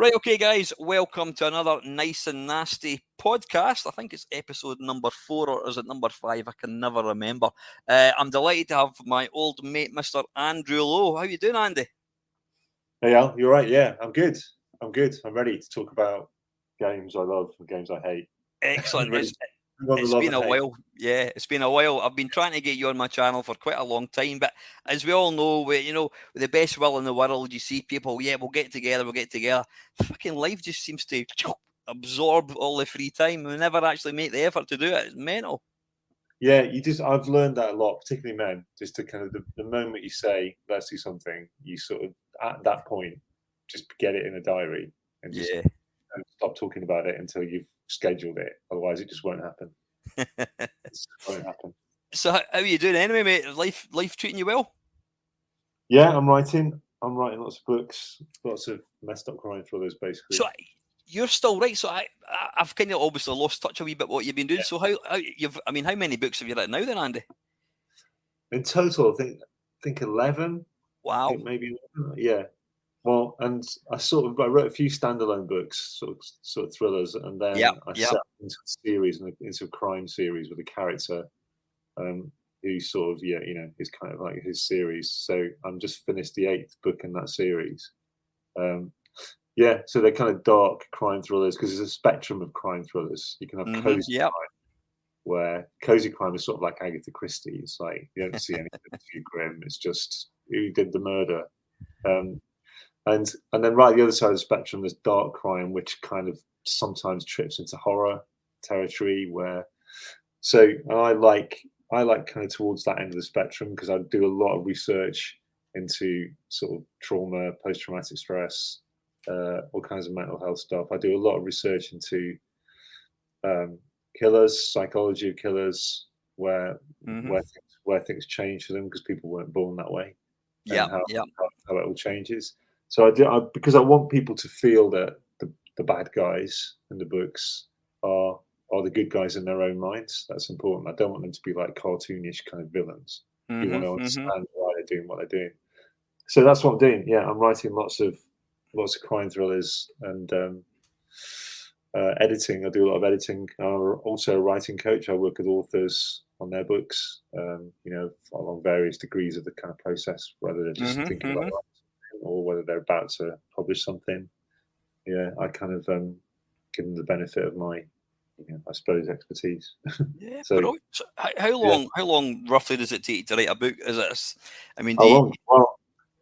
Right, okay, guys, welcome to another nice and nasty podcast. I think it's episode number 4, or is it number 5? I can never remember. I'm delighted to have my old mate, Mr Andrew Lowe. How you doing, Andy? Hey Al, you're right. Yeah, I'm good. I'm ready to talk about games I love and games I hate. Excellent. Ready. It's been a while. Yeah, it's been a while. I've been trying to get you on my channel for quite a long time, but as we all know, with the best will in the world, you see people, yeah, we'll get together. Fucking life just seems to absorb all the free time. We never actually make the effort to do it. It's mental. Yeah, I've learned that a lot, particularly men. Just to kind of the moment you say let's do something, you sort of at that point just get it in a diary and just stop talking about it until you've scheduled it. Otherwise, it just won't happen. It just won't happen. So how are you doing anyway, mate? Life treating you well? Yeah, I'm writing lots of books, lots of messed up crime thrillers, basically. So you're still right. So I've kind of obviously lost touch a wee bit what you've been doing. Yeah. So how many books have you written now then, Andy? In total, I think 11. Wow. I think maybe 11. Yeah. Well, and I wrote a few standalone books, sort of thrillers, and then I set into a series, into a crime series with a character who sort of is kind of like his series. So I'm just finished the 8th book in that series. So they're kind of dark crime thrillers because there's a spectrum of crime thrillers. You can have cozy crime, where cozy crime is sort of like Agatha Christie. It's like you don't see anything too grim. It's just who did the murder. And then right at the other side of the spectrum, there's dark crime, which kind of sometimes trips into horror territory. I like kind of towards that end of the spectrum because I do a lot of research into sort of trauma, post-traumatic stress, all kinds of mental health stuff. I do a lot of research into killers, psychology of killers, where things change for them because people weren't born that way. How it all changes. So because I want people to feel that the bad guys in the books are the good guys in their own minds. That's important. I don't want them to be like cartoonish kind of villains. You want to understand why they're doing what they're doing. So that's what I'm doing. Yeah, I'm writing lots of crime thrillers and editing. I do a lot of editing. I'm also a writing coach. I work with authors on their books, along various degrees of the kind of process, whether they're just thinking about writing or whether they're about to publish something. Yeah, I kind of give them the benefit of my, I suppose, expertise. Yeah. So how long roughly does it take to write a book? Is it? I mean, well,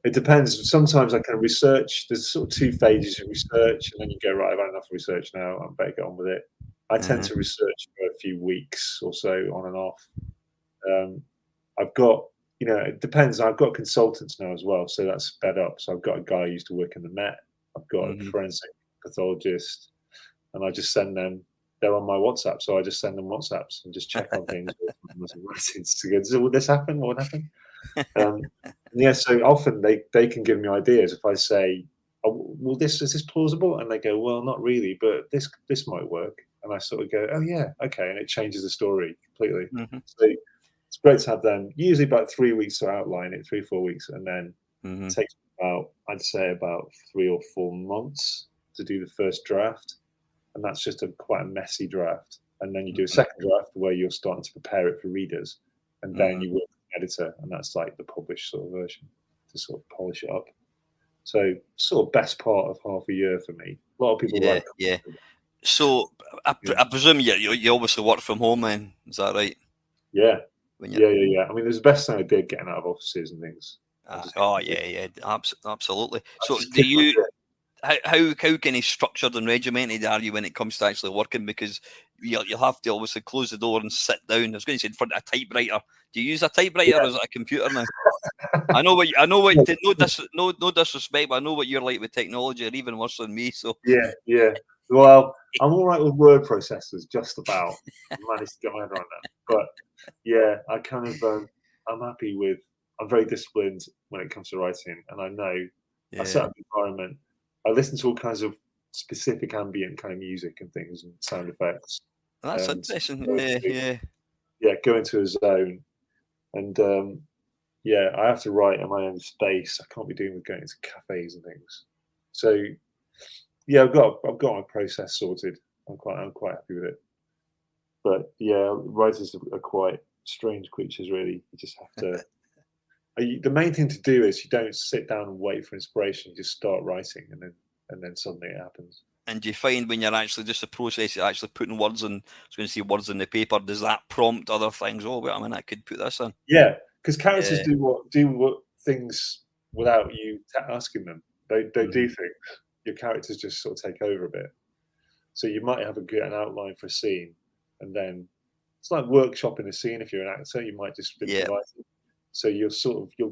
it depends. Sometimes I kind of research. There's sort of 2 phases of research, and then you go, right, I've had enough research now. I better get on with it. I tend to research for a few weeks or so, on and off. I've got, it depends. I've got consultants now as well, so that's sped up. So I've got a guy who used to work in the Met. I've got a forensic pathologist, and I just send them. They're on my WhatsApp, so I just send them WhatsApps and just check on things. Will this happen? What would happen? So often they can give me ideas. If I say, "Oh, is this plausible?" and they go, "Well, not really, but this might work," and I sort of go, "Oh yeah, okay," and it changes the story completely. So it's great to have them. Usually about 3 weeks to outline it, 3-4 weeks, and then it takes I'd say about 3 or 4 months to do the first draft, and that's just quite a messy draft. And then you do a second draft where you're starting to prepare it for readers, and then you work with an editor, and that's like the published sort of version to sort of polish it up. So sort of best part of half a year for me. A lot of people like. Yeah. So I presume you obviously work from home then, is that right? Yeah. Yeah. I mean, it's the best thing I did, getting out of offices and things. Absolutely. So do you? How kind of structured and regimented are you when it comes to actually working? Because you'll have to obviously close the door and sit down. I was going to say in front of a typewriter. Do you use a typewriter or is it a computer now? I know what. No disrespect, but I know what you're like with technology, and even worse than me. So yeah. Well, I'm all right with word processors, just about. I managed to get my head around that. But yeah, I kind of I'm happy with. I'm very disciplined when it comes to writing, and I know I set up the environment. I listen to all kinds of specific ambient kind of music and things and sound effects. That's interesting. Go into a zone, and I have to write in my own space. I can't be doing with going into cafes and things. So yeah, I've got my process sorted. I'm quite happy with it. But yeah, writers are quite strange creatures, really. You just have to. The main thing to do is you don't sit down and wait for inspiration. You just start writing, and then suddenly it happens. And do you find when you're actually just the process of actually putting words in, I was going to say words in the paper, does that prompt other things? Oh, wait a minute, I could put this in. Yeah, because characters Yeah. do what things without you asking them. They do things. Your characters just sort of take over a bit. So you might have an outline for a scene, and then it's like workshopping a scene. If you're an actor, you might just improvise it. So you'll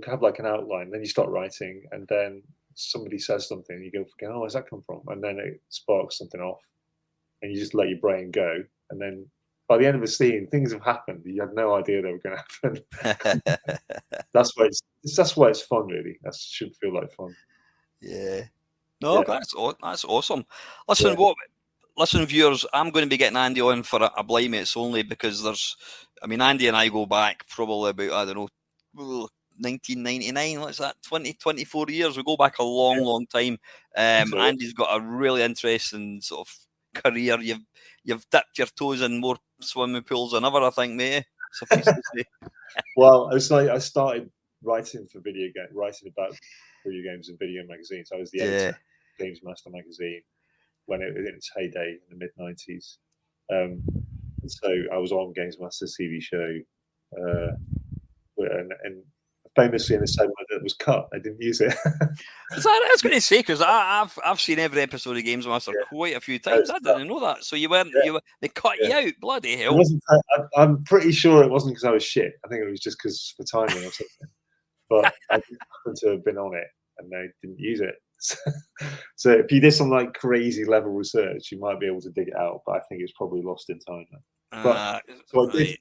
have like an outline, then you start writing, and then somebody says something, and you go, "Oh, where's that come from?" And then it sparks something off, and you just let your brain go, and then by the end of the scene, things have happened. You had no idea they were going to happen. That's why it's fun, really. That should feel like fun. Yeah. No, yeah. That's awesome. Listen, listen, viewers, I'm going to be getting Andy on for a blimey. It's only because Andy and I go back probably about, I don't know, 1999. What's that? 24 years. We go back a long time. Andy's got a really interesting sort of career. You've dipped your toes in more swimming pools than ever, I think, mate. Suffice to say. Well, I started writing about video games in video magazines. I was the editor of Games Master magazine when it was in its heyday in the mid-90s. And so I was on Games Master TV show, and famously in the segment that was cut, I didn't use it. I was going to say, because I've seen every episode of Games Master quite a few times. I didn't know that. So they cut you out. Bloody hell! I'm pretty sure it wasn't because I was shit. I think it was just because for timing or something. But I happened to have been on it, and they didn't use it. So if you did some like crazy level research, you might be able to dig it out. But I think it's probably lost in time now. But so I did.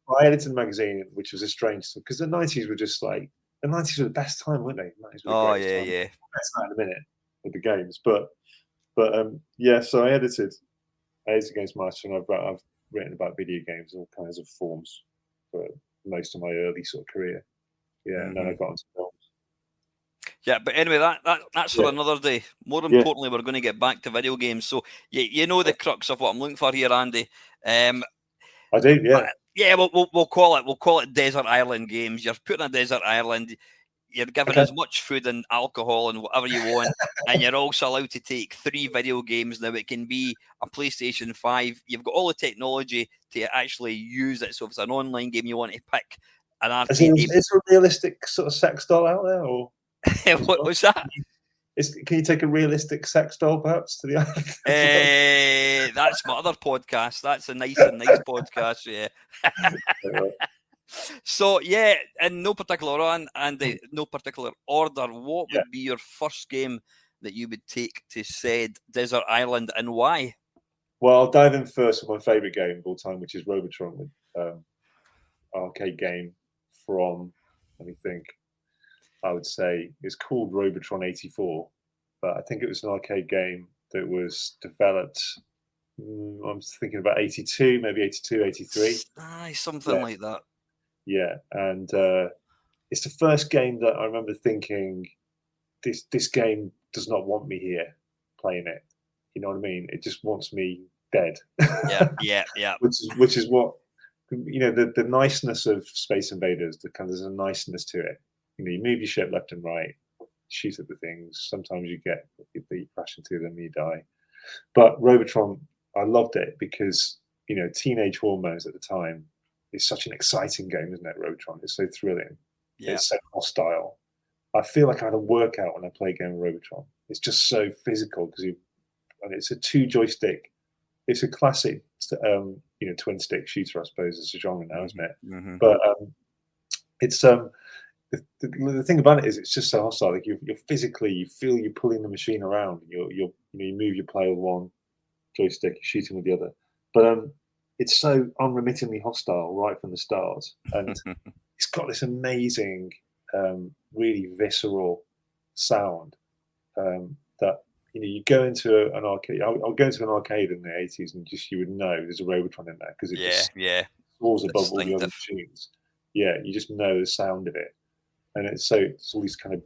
I edited the magazine, which was a strange thing because the 90s were just like the 90s were the best time, weren't they? The 90s were the time. Best time in a minute with the games, but yeah. So I edited Games Master, and I've written about video games in all kinds of forms for most of my early sort of career. Yeah, and then I got into films. Yeah, but anyway, that's for another day. More importantly, we're going to get back to video games. So you know the crux of what I'm looking for here, Andy. I do, yeah. Yeah, we'll call it Desert Island Games. You're putting a desert island. You're given as much food and alcohol and whatever you want, and you're also allowed to take 3 video games. Now it can be a PlayStation 5. You've got all the technology to actually use it. So if it's an online game you want to pick, an arcade game. Is there a realistic sort of sex doll out there, or what was that? Can you take a realistic sex doll perhaps to the island? That's my other podcast. That's a nice podcast, yeah. So yeah, in no particular order, and no particular order, what would be your first game that you would take to said desert island, and why? Well, I'll dive in first with my favourite game of all time, which is Robotron, arcade game from, let me think, I would say it's called Robotron 84, but I think it was an arcade game that was developed, I'm thinking about 82, maybe 82, 83. Something like that. Yeah, and it's the first game that I remember thinking, this game does not want me here playing it. You know what I mean? It just wants me dead. Yeah. Which is what, you know, the niceness of Space Invaders. There's a niceness to it. You know, you move your ship left and right, shoot at the things. Sometimes you crash into them, you die. But Robotron, I loved it because, you know, teenage hormones at the time. It's such an exciting game, isn't it, Robotron? It's so thrilling. Yeah. It's so hostile. I feel like I had a workout when I play a game of Robotron. It's just so physical and it's a 2 joystick. It's a classic, you know, twin stick shooter, I suppose. It's a genre now, isn't it? Mm-hmm. But it's the thing about it is it's just so hostile. Like you're physically, you feel you're pulling the machine around. You move your player with one joystick, you're shooting with the other. But it's so unremittingly hostile right from the start, and it's got this amazing, really visceral sound that, you know, you go into an arcade. I'll go into an arcade in the 80s, and you would know there's a Robotron in there because it just soars above all the other machines. Yeah, you just know the sound of it, and it's all these kind of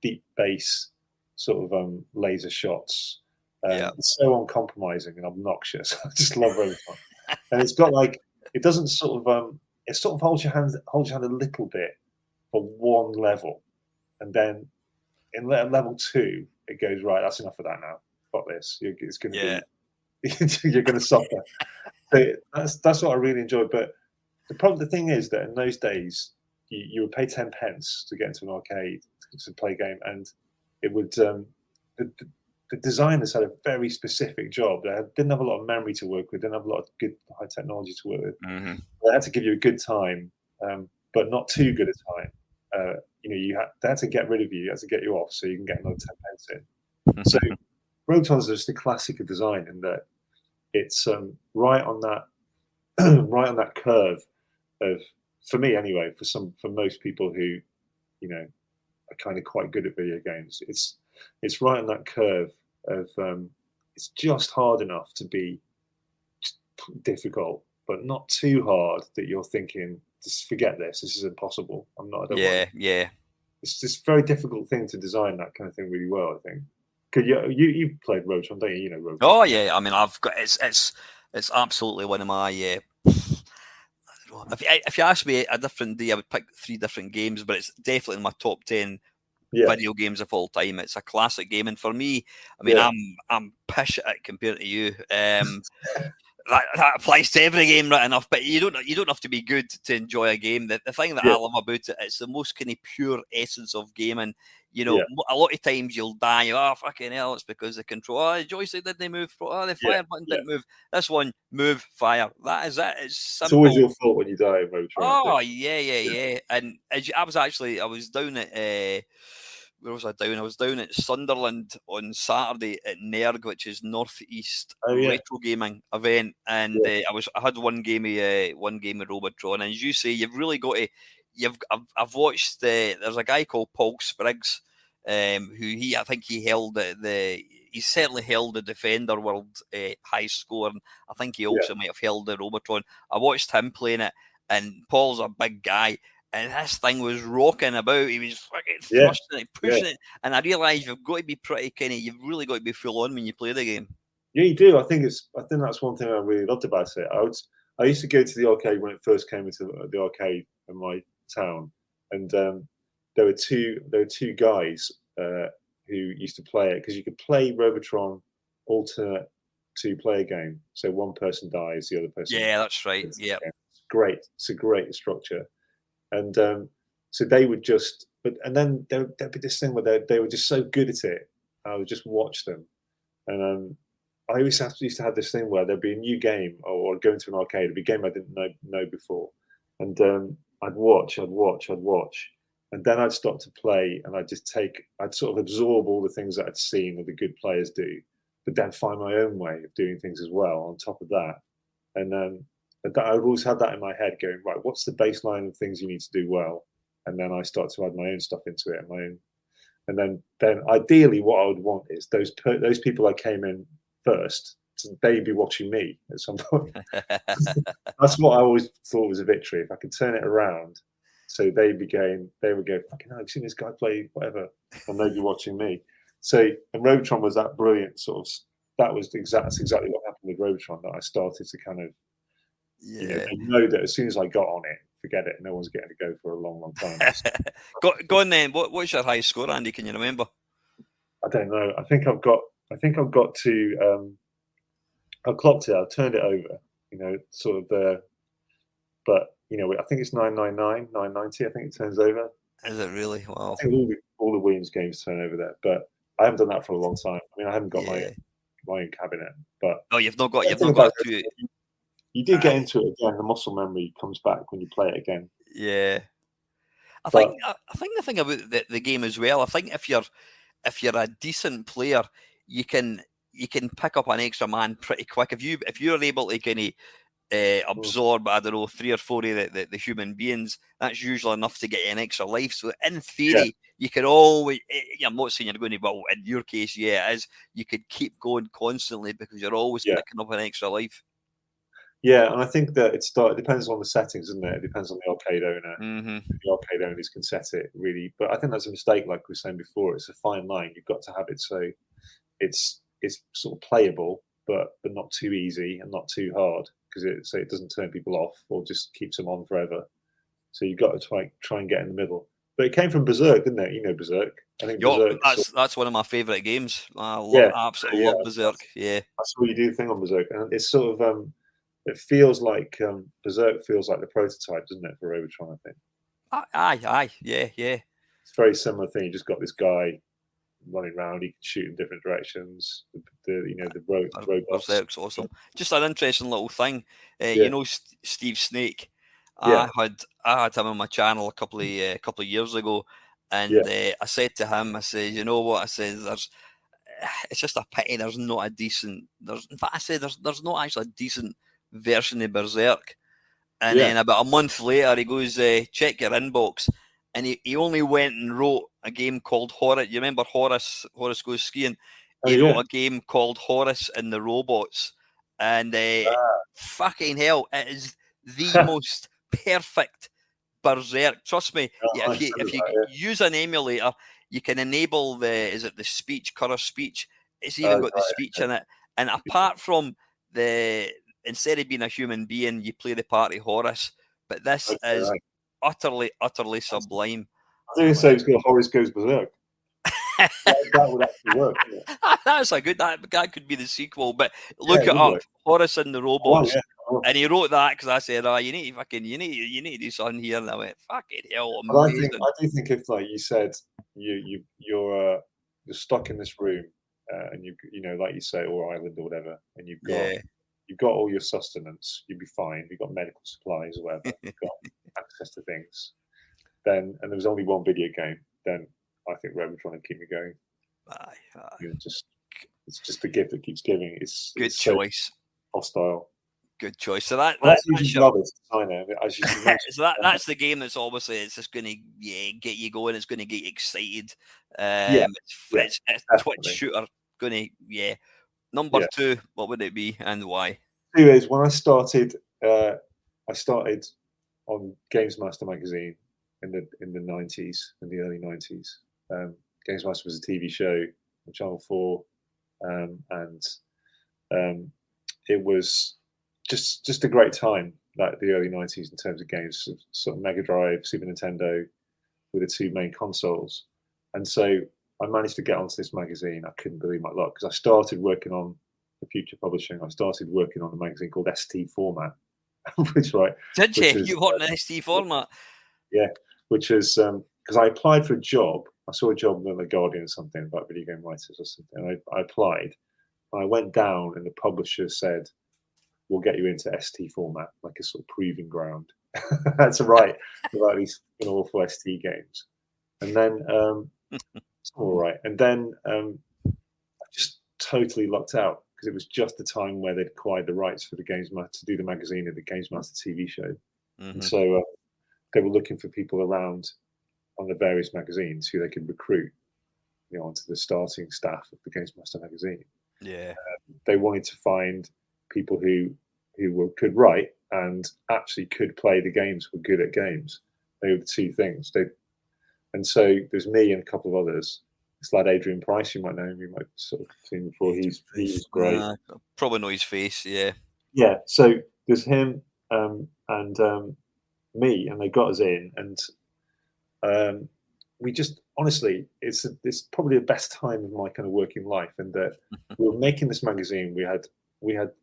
deep bass sort of laser shots, It's so uncompromising and obnoxious. I just love Robotron, and it's got like it doesn't sort of it sort of holds your hand a little bit for one level, and then in level 2 it goes right. That's enough of that now. Got this. It's going to be you're going to suffer. So that's what I really enjoyed. But the thing is that in those days you would pay 10 pence to get into an arcade to play a game, and it would the designers had a very specific job. They didn't have a lot of memory to work with, didn't have a lot of good high technology to work with. Mm-hmm. They had to give you a good time, but not too good a time. They had to get rid of you, had to get you off so you can get another 10 pence in. So Roton's just a classic of design in that it's right on that curve of, for me anyway, for most people who, are kind of quite good at video games. It's right on that curve of it's just hard enough to be difficult, but not too hard that you're thinking, just forget this. This is impossible. I don't want it. It's this very difficult thing to design that kind of thing really well, I think. Because you played Robotron, don't you? You know Robotron. Oh yeah, I mean I've got it's absolutely one of my. If you ask me a different day, I would pick 3 different games, but it's definitely in my top 10 video games of all time. It's a classic game, and for me, I mean, I'm pish at it compared to you. That applies to every game, right enough. But you don't have to be good to enjoy a game. The thing that I love about it, it's the most kind of pure essence of gaming. A lot of times you'll die. Oh fucking hell! It's because the control. The joystick didn't move. The fire button didn't move. This one, move, fire. That is it. It's simple. It's always your fault when you die in Robotron. Oh yeah. And I was down at. Where was I down? I was down at Sunderland on Saturday at NERG, which is Northeast Retro Gaming event, and I had one game of Robotron. And as you say, you've really got to. I've watched. There's a guy called Paul Spriggs, who I think he held he certainly held the Defender World high score, and I think he also might have held the Robotron. I watched him playing it, and Paul's a big guy. And this thing was rocking about. He was fucking thrusting it, pushing it. And I realised you've got to be you've really got to be full on when you play the game. Yeah, you do. I think that's one thing I really loved about it. I used to go to the arcade when it first came into the arcade in my town, and there were two guys who used to play it, because you could play Robotron alternate 2-player game. So one person dies, the other person. Yeah, that's right. Yeah, it's great. It's a great structure. And so they would just, and then there'd be this thing where they were just so good at it. I would just watch them, and I always used to have this thing where there'd be a new game, or I'd go into an arcade, it'd be a game I didn't know before, and I'd watch, and then I'd stop to play, and I'd sort of absorb all the things that I'd seen that the good players do, but then find my own way of doing things as well on top of that, and I've always had that in my head, going, right, what's the baseline of things you need to do well? And then I start to add my own stuff into it, and then ideally what I would want is those people I came in first, they'd be watching me at some point. That's what I always thought was a victory, if I could turn it around. So they would go, fucking hell, I've seen this guy play whatever, and they'd be watching me. So, and Robotron was that brilliant that's exactly what happened with Robotron, that I started to kind of, I know that as soon as I got on it, forget it. No one's getting to go for a long, long time. Go on then. What's your high score, Andy? Can you remember? I don't know. I think I've got to. I've clocked it. I've turned it over. Sort of the. But I think it's 999, 990. I think it turns over. Is it really? Wow. I think all the Williams games turn over there, but I haven't done that for a long time. I mean, I haven't got my own cabinet, but you've not got to. You do get into it again. The muscle memory comes back when you play it again. Yeah, I think the thing about the game as well. I think if you're a decent player, you can pick up an extra man pretty quick. If you're able to kind of absorb, I don't know, 3 or 4 of the human beings, that's usually enough to get you an extra life. So in theory, you could always. I'm not saying you're going to. Well, in your case, it is. You could keep going constantly because you're always picking up an extra life. Yeah, and I think that it depends on the settings, isn't it? It depends on the arcade owner. Mm-hmm. The arcade owners can set it really, but I think that's a mistake. Like we were saying before, it's a fine line. You've got to have it so it's it's sort of playable, but not too easy and not too hard, because it doesn't turn people off or just keeps them on forever. So you've got to try and get in the middle. But it came from Berserk, didn't it? You know Berserk. I think Berserk. That's one of my favourite games. Absolutely love Berserk. Yeah, I saw you do the thing on Berserk, and it's sort of it feels like Berserk feels like the prototype, doesn't it, for Robotron? I think. Aye, yeah. It's a very similar thing. You just got this guy running around. He can shoot in different directions. The robots. Berserk's awesome. Just an interesting little thing. Yeah. You know Steve Snake. Yeah. I had him on my channel a couple of years ago, and I said to him, I said, you know what? I said, it's just a pity there's not a decent. In fact, I said there's not actually a decent version of Berserk. And then about a month later, he goes, check your inbox. And he only went and wrote a game called Horace. You remember Horace Goes Skiing? He wrote a game called Horace and the Robots. And fucking hell, it is the most perfect Berserk. Trust me, if you use an emulator, you can enable the speech, color speech. It's even got the speech in it. And apart from instead of being a human being, you play the part of Horace. But this is utterly sublime. I was going to say it's got Horace Goes Berserk. that would actually work. That's a good. That could be the sequel. But look it up, Horace and the Robots. And he wrote that because I said, you need to do something here. And I went, fucking hell, amazing. I do think if, like you said, you're stuck in this room, and you like you say, or island or whatever, and you've got all your sustenance, you'd be fine. You've got medical supplies or whatever. You've got access to things. And there was only one video game. Then I think Robotron would keep me going. It's just the gift that keeps giving. It's choice. So hostile. Good choice. So that's the game that's obviously it's just going to get you going. It's going to get you excited. It's a Twitch shooter. Number 2, what would it be and why? 2 is when I started on Games Master magazine in the 90s, in the early 90s. Games Master was a TV show on Channel 4, and it was just a great time, like the early 90s in terms of games, sort of Mega Drive, Super Nintendo were the 2 main consoles. And so I managed to get onto this magazine. I couldn't believe my luck because I started working on the Future Publishing. I started working on a magazine called ST Format, which did you? You want an ST Format? Yeah, which is because I applied for a job. I saw a job in the Guardian or something about video game writers or something. And I applied. And I went down, and the publisher said, "We'll get you into ST Format, like a sort of proving ground." That's right, about these awful ST games. And then it's all right. And then I just totally lucked out because it was just the time where they'd acquired the rights for the Games Master to do the magazine and the Games Master TV show. And so they were looking for people around on the various magazines who they could recruit, onto the starting staff of the Games Master magazine. Yeah, they wanted to find people who could write and actually could play the games, were good at games. They were the 2 things. And so there's me and a couple of others. This lad Adrian Price, you might know him. You might sort of seen him before. He's great. Probably know his face. Yeah. Yeah. So there's him and me, and they got us in, and we just honestly, it's probably the best time of my kind of working life. And that we were making this magazine. We had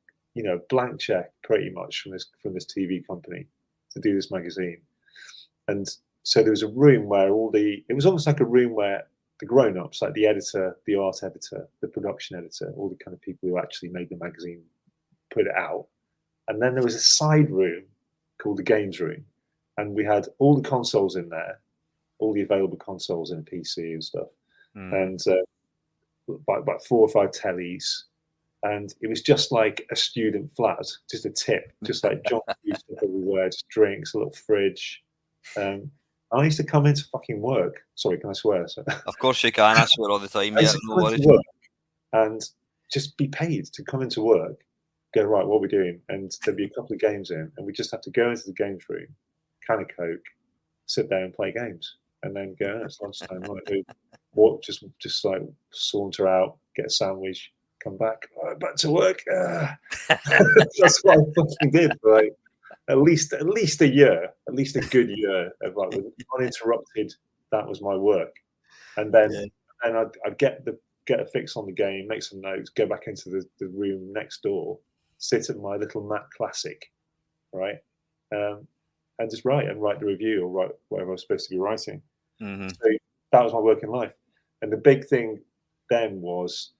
blank check pretty much from this TV company to do this magazine, and so there was a room where it was almost like a room where the grown-ups, like the editor, the art editor, the production editor, all the kind of people who actually made the magazine, put it out. And then there was a side room called the games room, and we had all the consoles in there, all the available consoles in a PC and stuff, and about 4 or 5 tellies. And it was just like a student flat, just a tip, just like John stuff everywhere, just drinks, a little fridge. I used to come into fucking work. Sorry, can I swear? Of course you can. I swear all the time. Yeah, no worries. And just be paid to come into work, go, right, what are we doing? And there'd be a couple of games in, and we just have to go into the games room, can of Coke, sit there and play games, and then go, it's lunchtime, right? Walk, just like saunter out, get a sandwich, come back, back to work. That's what I fucking did for like at least a year, at least a good year of like with uninterrupted. That was my work, and then I'd get a fix on the game, make some notes, go back into the room next door, sit at my little Mac Classic, right, and just write the review or write whatever I was supposed to be writing. Mm-hmm. So that was my working life, and the big thing then was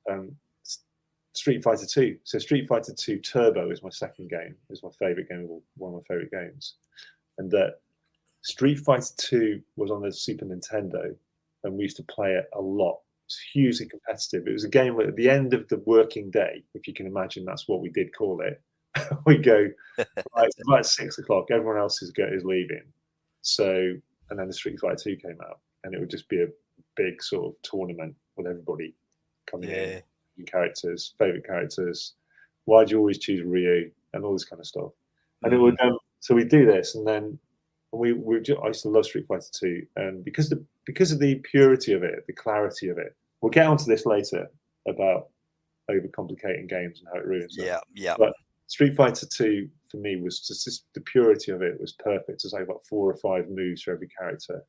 Street Fighter 2. So Street Fighter 2 Turbo is my second game. Is my favorite game, one of my favorite games, and Street Fighter 2 was on the Super Nintendo, and we used to play it a lot. It's hugely competitive. It was a game where at the end of the working day, if you can imagine, that's what we did call it. We go, right, it's about 6 o'clock. Everyone else is leaving. So, and then the Street Fighter 2 came out, and it would just be a big sort of tournament with everybody coming in, characters, favorite characters. Why'd you always choose Ryu and all this kind of stuff? And it would. So we do this, and then I used to love Street Fighter 2, and because of the purity of it, the clarity of it. We'll get onto this later about overcomplicating games and how it ruins them. Yeah. But Street Fighter 2 for me was just the purity of it was perfect. It's like about 4 or 5 moves for every character,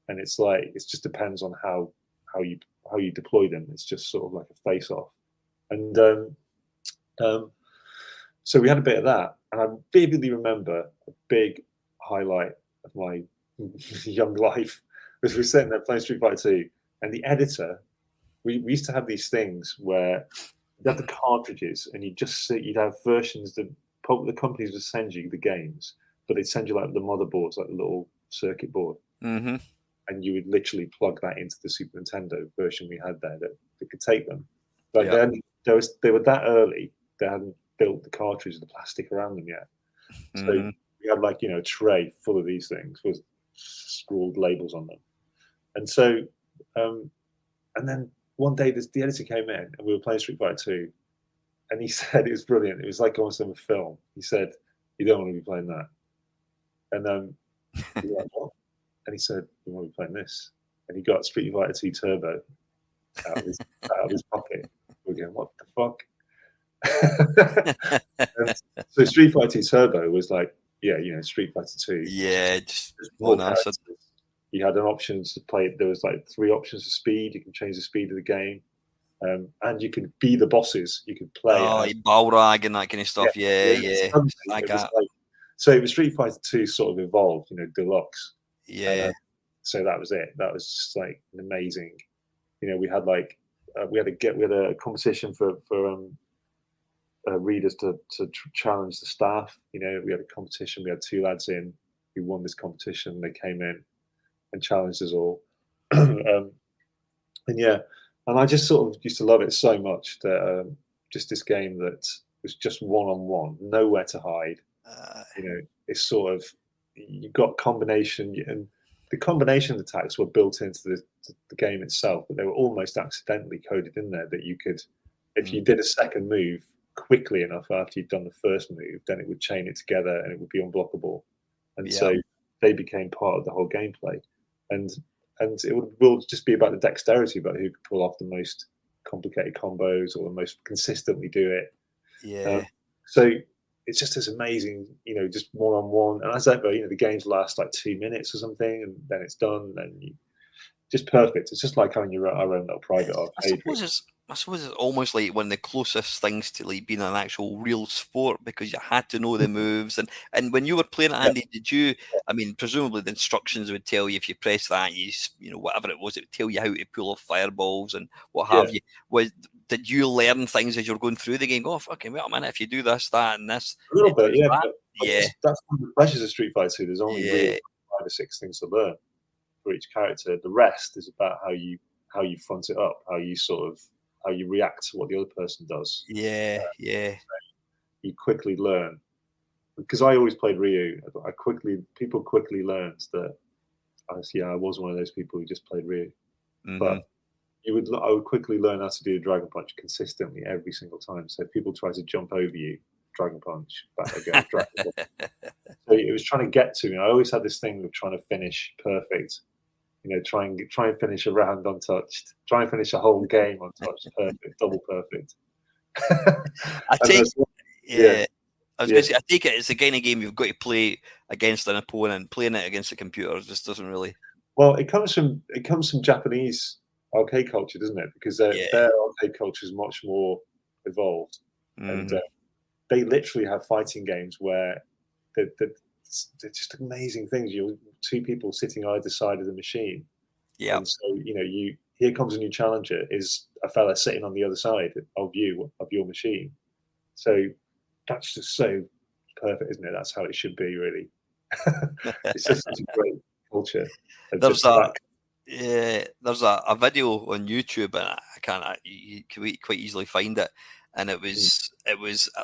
and it's like it just depends on how you deploy them. It's just sort of like a face-off, and so we had a bit of that, and I vividly remember a big highlight of my young life was we were sitting there playing Street Fighter 2, and the editor, we used to have these things where you'd have the cartridges, and you'd have versions that the companies would send you the games, but they'd send you like the motherboards, like the little circuit board, and you would literally plug that into the Super Nintendo version we had there that could take them. Like they were that early, they hadn't built the cartridge, the plastic around them yet. So we had like a tray full of these things with scrawled labels on them, and so and then one day the editor came in and we were playing Street Fighter 2, and he said, it was brilliant. It was like almost in a film. He said, "You don't want to be playing that," and we were like, "What?" And he said, "You want to be playing this?" And he got Street Fighter 2 Turbo out of his pocket. We're going, "What the fuck?" And so Street Fighter 2 Turbo was like, Street Fighter 2. Yeah, just one acid. You had an option to play. There was like 3 options of speed. You can change the speed of the game, and you could be the bosses. You could play. Balrog and that kind of stuff. Yeah. So it was Street Fighter 2 sort of evolved, deluxe. Yeah. So that was it. That was just like amazing. We had like we had a competition for readers to challenge the staff. We had a competition. We had 2 lads in who won this competition. They came in and challenged us all. And I just sort of used to love it so much that just this game that was just one-on-one, nowhere to hide. It's sort of, you got combination, and the combination attacks were built into the game itself, but they were almost accidentally coded in there that you could, if you did a second move will enough after you'd done the first move, then it would chain it together and it would be unblockable. And so they became part of the whole gameplay. And it will just be about the dexterity, about who could pull off the most complicated combos or the most consistently do it. Yeah. So it's just as amazing, just one-on-one. And as ever, the games last like 2 minutes or something, and then it's done. And just perfect. It's just like having our own little private arcade. I suppose it's almost like one of the closest things to like being an actual real sport, because you had to know the moves. And when you were playing it, Andy, did you? I mean, presumably the instructions would tell you if you press that, whatever it was, it would tell you how to pull off fireballs and what have you. Did you learn things as you were going through the game? Go, fucking wait a minute, if you do this, that, and this, a little bit, That's one of the pleasures of Street Fighter 2. There's only really 5 or 6 things to learn for each character. The rest is about how you front it up, how you react to what the other person does. Yeah. You quickly learn, because I always played Ryu. People quickly learned that. I was one of those people who just played Ryu, but I would quickly learn how to do a Dragon Punch consistently every single time. So if people try to jump over you, Dragon Punch, back again, Dragon Punch. So it was trying to get to me. I always had this thing of trying to finish perfect. Try and finish a round untouched. Try and finish a whole game untouched, perfect, double perfect. I And take, yeah, I was yeah. going to say, I take it it's the kind of game you've got to play against an opponent. Playing it against a computer just doesn't really. Well, it comes from Japanese arcade culture, doesn't it? Because Yeah. their arcade culture is much more evolved, and they literally have fighting games where they're just amazing things. You're two people sitting either side of the machine, Yeah. and so here comes a new challenger is a fella sitting on the other side of your machine. So that's just so perfect, isn't it? That's how it should be, really. It's just such a great culture. There's a video on YouTube, and you can quite easily find it. And it was I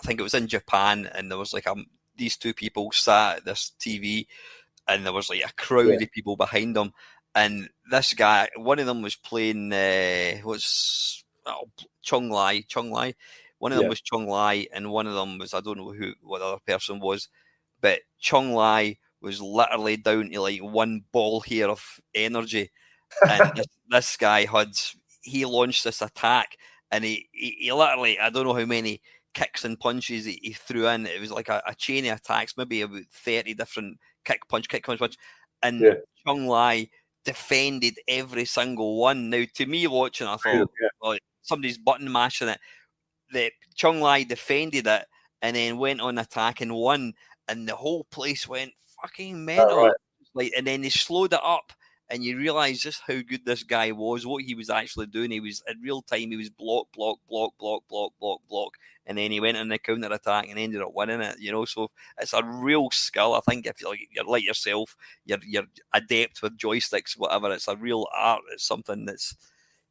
think it was in Japan, and there was like these two people sat at this TV, and there was like a crowd of people behind them. And this guy, one of them was playing Chung Lai. One of them was Chung Lai, and one of them was, I don't know what the other person was, but Chung Lai was literally down to like one ball hair of energy, and this guy he launched this attack, and he literally, I don't know how many kicks and punches he threw in. It was like a chain of attacks, maybe about 30 different kick, punch, and Chung Lai defended every single one. Now, to me watching, I thought, well, somebody's button mashing it. The Chung Lai defended it and then went on attack and won, and the whole place went fucking mental. Like, and then they slowed it up, and you realise just how good this guy was, what he was actually doing. He was in real time. He was block, and then he went on the counter attack and ended up winning it. So it's a real skill. I think if you're like yourself, you're adept with joysticks, whatever. It's a real art. It's something that's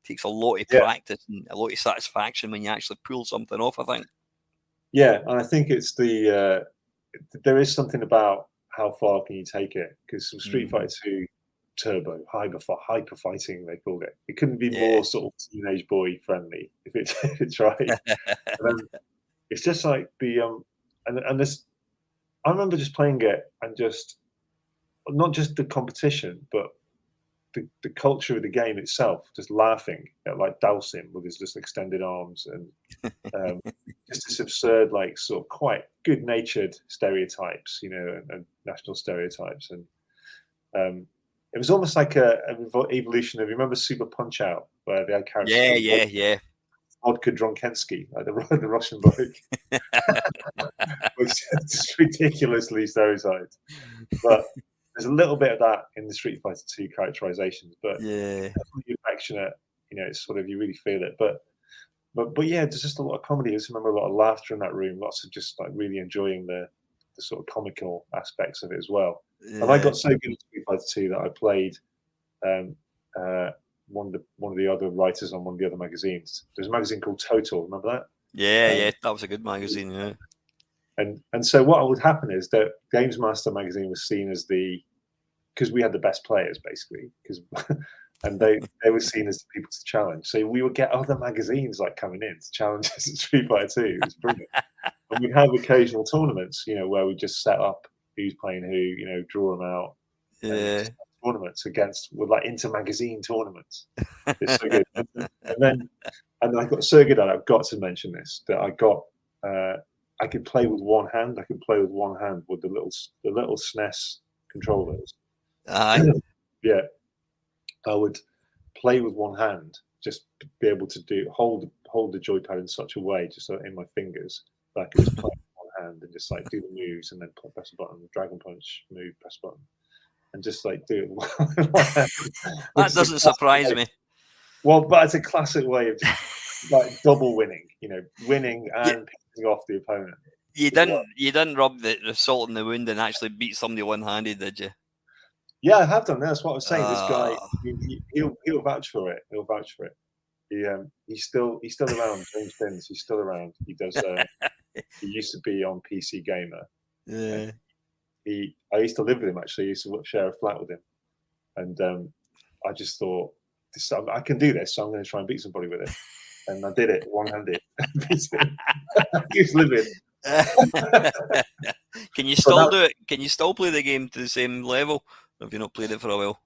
takes a lot of practice and a lot of satisfaction when you actually pull something off, I think. Yeah, and I think it's there is something about how far can you take it, because some Street Fighter 2 Turbo, hyper fighting, they called it. It couldn't be more sort of teenage boy friendly if it's right. It's just like and this, I remember just playing it and just not just the competition, but the culture of the game itself, just laughing at like Dalsim with his just extended arms and just this absurd, like sort of quite good-natured stereotypes, and national stereotypes, and it was almost like an evolution of, you remember Super Punch Out, where they had characters Vodka Drunkensky, like the Russian bloke, which is just ridiculously stereotyped, but there's a little bit of that in the Street Fighter 2 characterizations, but definitely affectionate. It's sort of, you really feel it. But yeah, there's just a lot of comedy. I just remember a lot of laughter in that room. Lots of just like really enjoying the sort of comical aspects of it as well. And I got so good at Street Fighter 2 that I played one of the other writers on one of the other magazines. There's a magazine called Total. Remember that? Yeah, that was a good magazine. Yeah. And so what would happen is that Games Master magazine was seen as because we had the best players, basically, and they were seen as the people to challenge. So we would get other magazines like coming in to challenge us at Street Fighter 2. It was brilliant. And we'd have occasional tournaments, where we just set up who's playing who, draw them out. Yeah. Tournaments with like inter-magazine tournaments. It's so good. And then I got so good at it, I've got to mention this, that I could play with one hand. I could play with one hand with the little SNES controllers. Yeah, I would play with one hand, just be able to hold the joypad in such a way, just in my fingers, that I could just play with one hand and just like do the moves and then press a button, Dragon Punch move, press button, and just like do it with one hand. That doesn't surprise me. Well, but it's a classic way of just like double winning, winning and picking off the opponent. You didn't rub the salt in the wound and actually beat somebody one-handed, did you? Yeah, I have done. That's what I was saying. This guy, he'll vouch for it. He'll vouch for it. He's still around. James Binns, he's still around. He does. He used to be on PC Gamer. Yeah. I used to live with him, actually. I used to share a flat with him, and I just thought, I can do this, so I'm going to try and beat somebody with it. And I did it one-handed. He's living. Can you still do it? Can you still play the game to the same level? Or have you not played it for a while?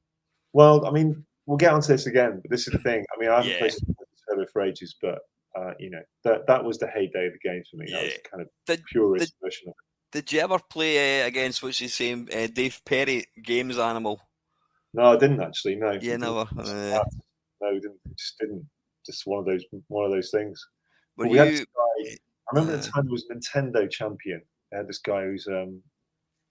Well, I mean, we'll get onto this again, but this is the thing. I mean, I haven't played Turbo for ages, but that was the heyday of the game for me. Yeah. That was the kind of Did, purest version of it. did you ever play against what's his name, Dave Perry, Games Animal? No, I didn't actually. No, Yeah, never. No, we didn't. Just didn't. Just one of those things. Were But we had you? this guy. I remember the time there was a Nintendo champion. They had this guy who's a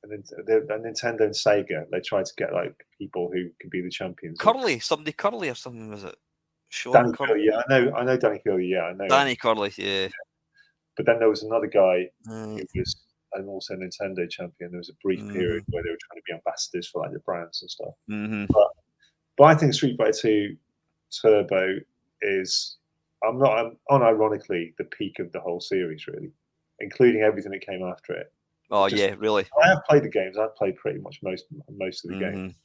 Nintendo and Sega. They tried to get like people who could be the champions. Somebody Curly or something, was it? Sean Danny Curly. Curley, yeah, I know Danny Curley, yeah, I know Danny him. Curley, yeah. But then there was another guy who was also a Nintendo champion. There was a brief period where they were trying to be ambassadors for like the brands and stuff. But I think Street Fighter 2 Turbo is, unironically, the peak of the whole series, really, including everything that came after it. Oh, yeah, really? I have played the games. I've played pretty much most of the games.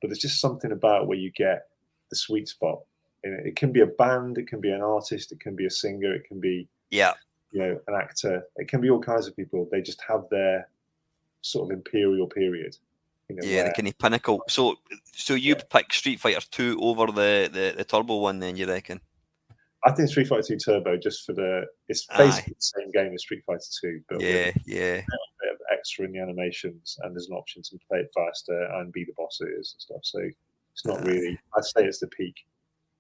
But there's just something about where you get the sweet spot. It can be a band, it can be an artist, it can be a singer, it can be an actor. It can be all kinds of people. They just have their sort of imperial period. The kind of pinnacle. So you pick Street Fighter 2 over the Turbo one, then, you reckon? I think Street Fighter 2 Turbo, it's basically the same game as Street Fighter 2, but with a bit of extra in the animations, and there's an option to play it faster and be the bosses and stuff. So it's not really. I'd say it's the peak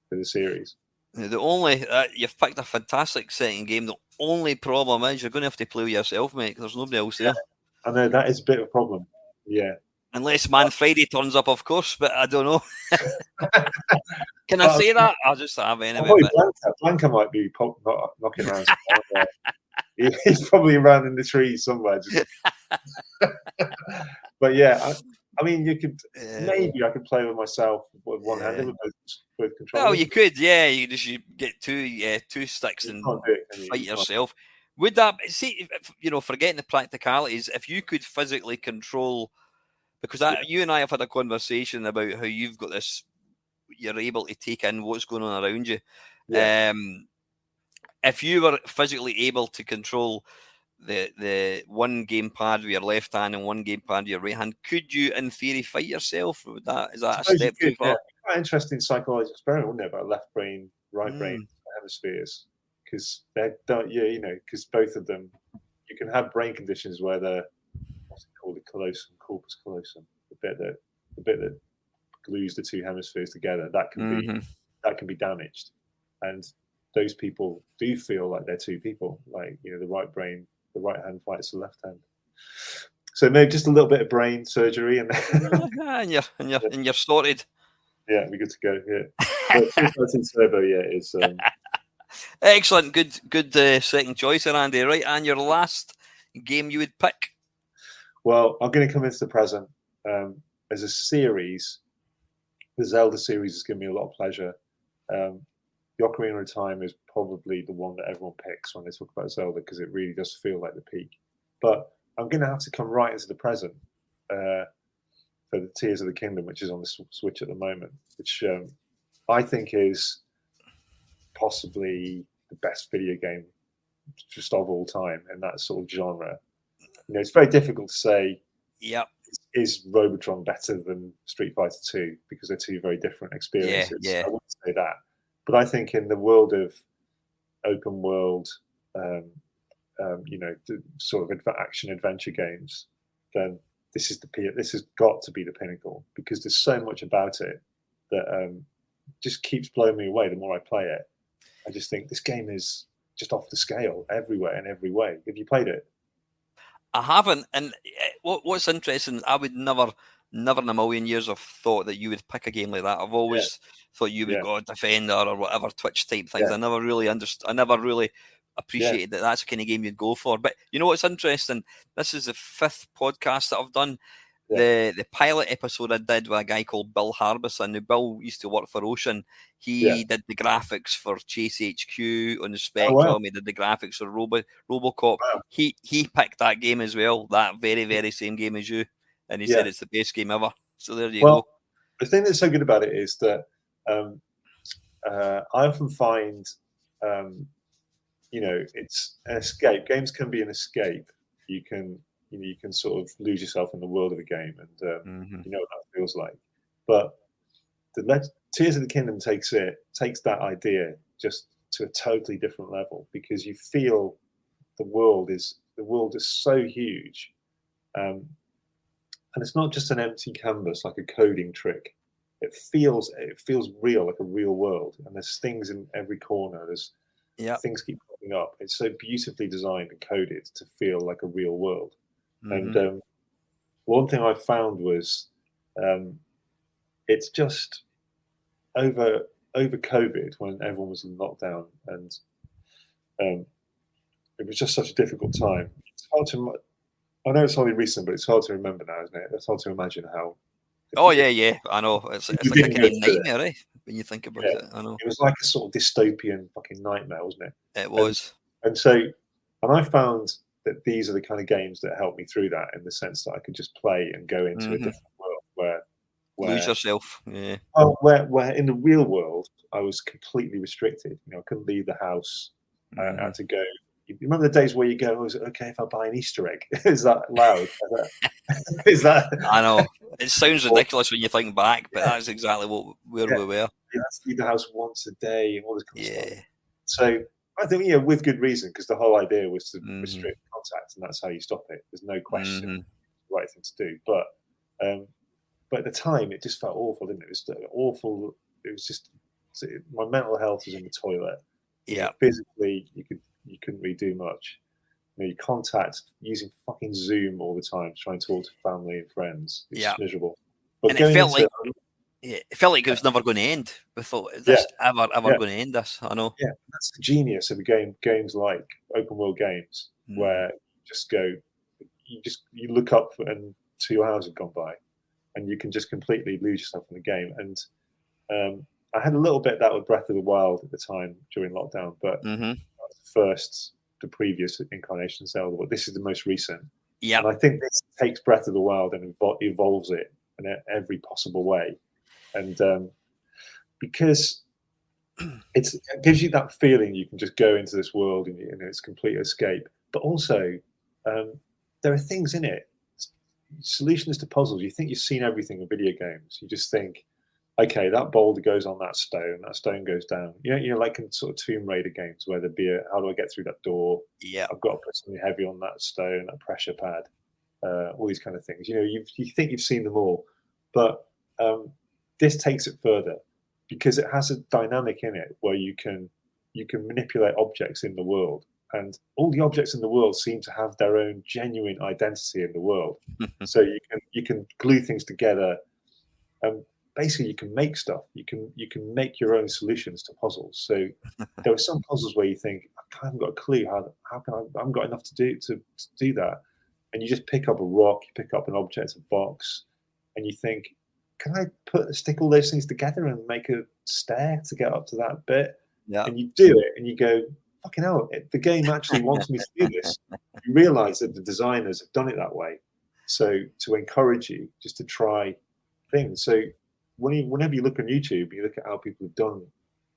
for the series. The only you've picked a fantastic setting game. The only problem is you're going to have to play with yourself, mate. There's nobody else there. I know that is a bit of a problem. Yeah. Unless Man Friday turns up, of course, but I don't know. Can I say that? I'll just have anyway. Blanca might be knocking around. He's probably around in the trees somewhere. But yeah, I mean, you could maybe I could play with myself with one hand with both controllers. Oh, you could, yeah. You get two sticks and fight yourself. Would that forgetting the practicalities? If you could physically control, because you and I have had a conversation about how you've got this, you're able to take in what's going on around you. Yeah. If you were physically able to control the one gamepad with your left hand and one gamepad with your right hand, could you, in theory, fight yourself? Is that a step too far? Yeah. Quite interesting psychological experiment, wouldn't it, about left brain, right brain hemispheres? Because because both of them, you can have brain conditions where they're what's it called, the corpus callosum, the bit that glues the two hemispheres together. That can be damaged, and those people do feel like they're two people. Like the right brain, the right hand fights the left hand. So maybe just a little bit of brain surgery, and you're sorted. Yeah, we're good to go. Yeah, Turbo, is. Excellent, good second choice there, Andy. Right, and your last game you would pick? Well, I'm going to come into the present. As a series, the Zelda series has given me a lot of pleasure. The Ocarina of Time is probably the one that everyone picks when they talk about Zelda because it really does feel like the peak. But I'm going to have to come right into the present for the Tears of the Kingdom, which is on the Switch at the moment, which I think is possibly the best video game just of all time in that sort of genre. It's very difficult to say. Is Robotron better than Street Fighter 2 because they're two very different experiences? Yeah. I wouldn't say that, but I think in the world of open world, the sort of action adventure games, then this has got to be the pinnacle because there's so much about it that just keeps blowing me away the more I play it. I just think this game is just off the scale everywhere in every way. Have you played it? I haven't, and what's interesting, I would never in a million years have thought that you would pick a game like that. I've always thought you would go Defender or whatever Twitch type things. I never really understood. I never really appreciated that that's the kind of game you'd go for. But you know what's interesting? This is the 5th podcast that I've done. The pilot episode I did with a guy called Bill Harbison. Now, Bill used to work for Ocean. He did the graphics for Chase HQ on the Spectrum. He did the graphics for RoboCop. Wow. He picked that game as well, that very, very same game as you. And he said it's the best game ever. So there you go. The thing that's so good about it is that I often find, it's an escape. Games can be an escape. You can sort of lose yourself in the world of a game, and you know what that feels like. But the Tears of the Kingdom takes that idea just to a totally different level, because you feel the world is so huge, and it's not just an empty canvas like a coding trick. It feels real, like a real world, and there's things in every corner. There's things keep popping up. It's so beautifully designed and coded to feel like a real world. And one thing I found was, it's just over COVID, when everyone was in lockdown, and it was just such a difficult time. It's hard to, I know it's only recent, but it's hard to remember now, isn't it? It's hard to imagine how. Oh yeah, I know. It's like a kind of nightmare, eh? When you think about it, I know. It was like a sort of dystopian fucking nightmare, wasn't it? It was. And I found that these are the kind of games that help me through that, in the sense that I could just play and go into a different world where lose yourself. Yeah. Oh, where in the real world I was completely restricted. You know, I couldn't leave the house. I had to go. You remember the days where you go, "Oh, is it okay if I buy an Easter egg?" Is that loud? Is that? I know. It sounds ridiculous when you think back, but that's exactly where we were. You have to leave the house once a day and all this kind of stuff. So I think, with good reason, because the whole idea was to restrict contact, and that's how you stop it. There's no question the right thing to do. But at the time, it just felt awful, didn't it? It was awful. It was just, my mental health was in the toilet. Yeah. Physically, you couldn't really do much. You contact using fucking Zoom all the time, trying to talk to family and friends. It's miserable. But and it felt like it was never going to end. We thought, is this ever going to end this? I know. Yeah, that's the genius of games like open world games, where you look up and 2 hours have gone by, and you can just completely lose yourself in the game. And I had a little bit of that with Breath of the Wild at the time during lockdown, but the previous incarnation of Zelda, but this is the most recent. Yeah, and I think this takes Breath of the Wild and evolves it in every possible way, and because it gives you that feeling you can just go into this world and it's complete escape. But also, there are things in it, solutions to puzzles. You think you've seen everything in video games. You just think, okay, that boulder goes on that stone goes down. Like in sort of Tomb Raider games where there'd be how do I get through that door? Yeah, I've got to put something heavy on that stone, that pressure pad, all these kind of things. You think you've seen them all, but this takes it further, because it has a dynamic in it where you can manipulate objects in the world, and all the objects in the world seem to have their own genuine identity in the world. So you can glue things together, and basically you can make stuff. You can make your own solutions to puzzles. So there are some puzzles where you think, I haven't got a clue how can I haven't got enough to do that, and you just pick up a rock, you pick up an object, a box, and you think, can I stick all those things together and make a stair to get up to that bit? Yeah. And you do it, and you go, fucking hell, the game actually wants me to do this. You realise that the designers have done it that way, so to encourage you just to try things. So whenever you look on YouTube, you look at how people have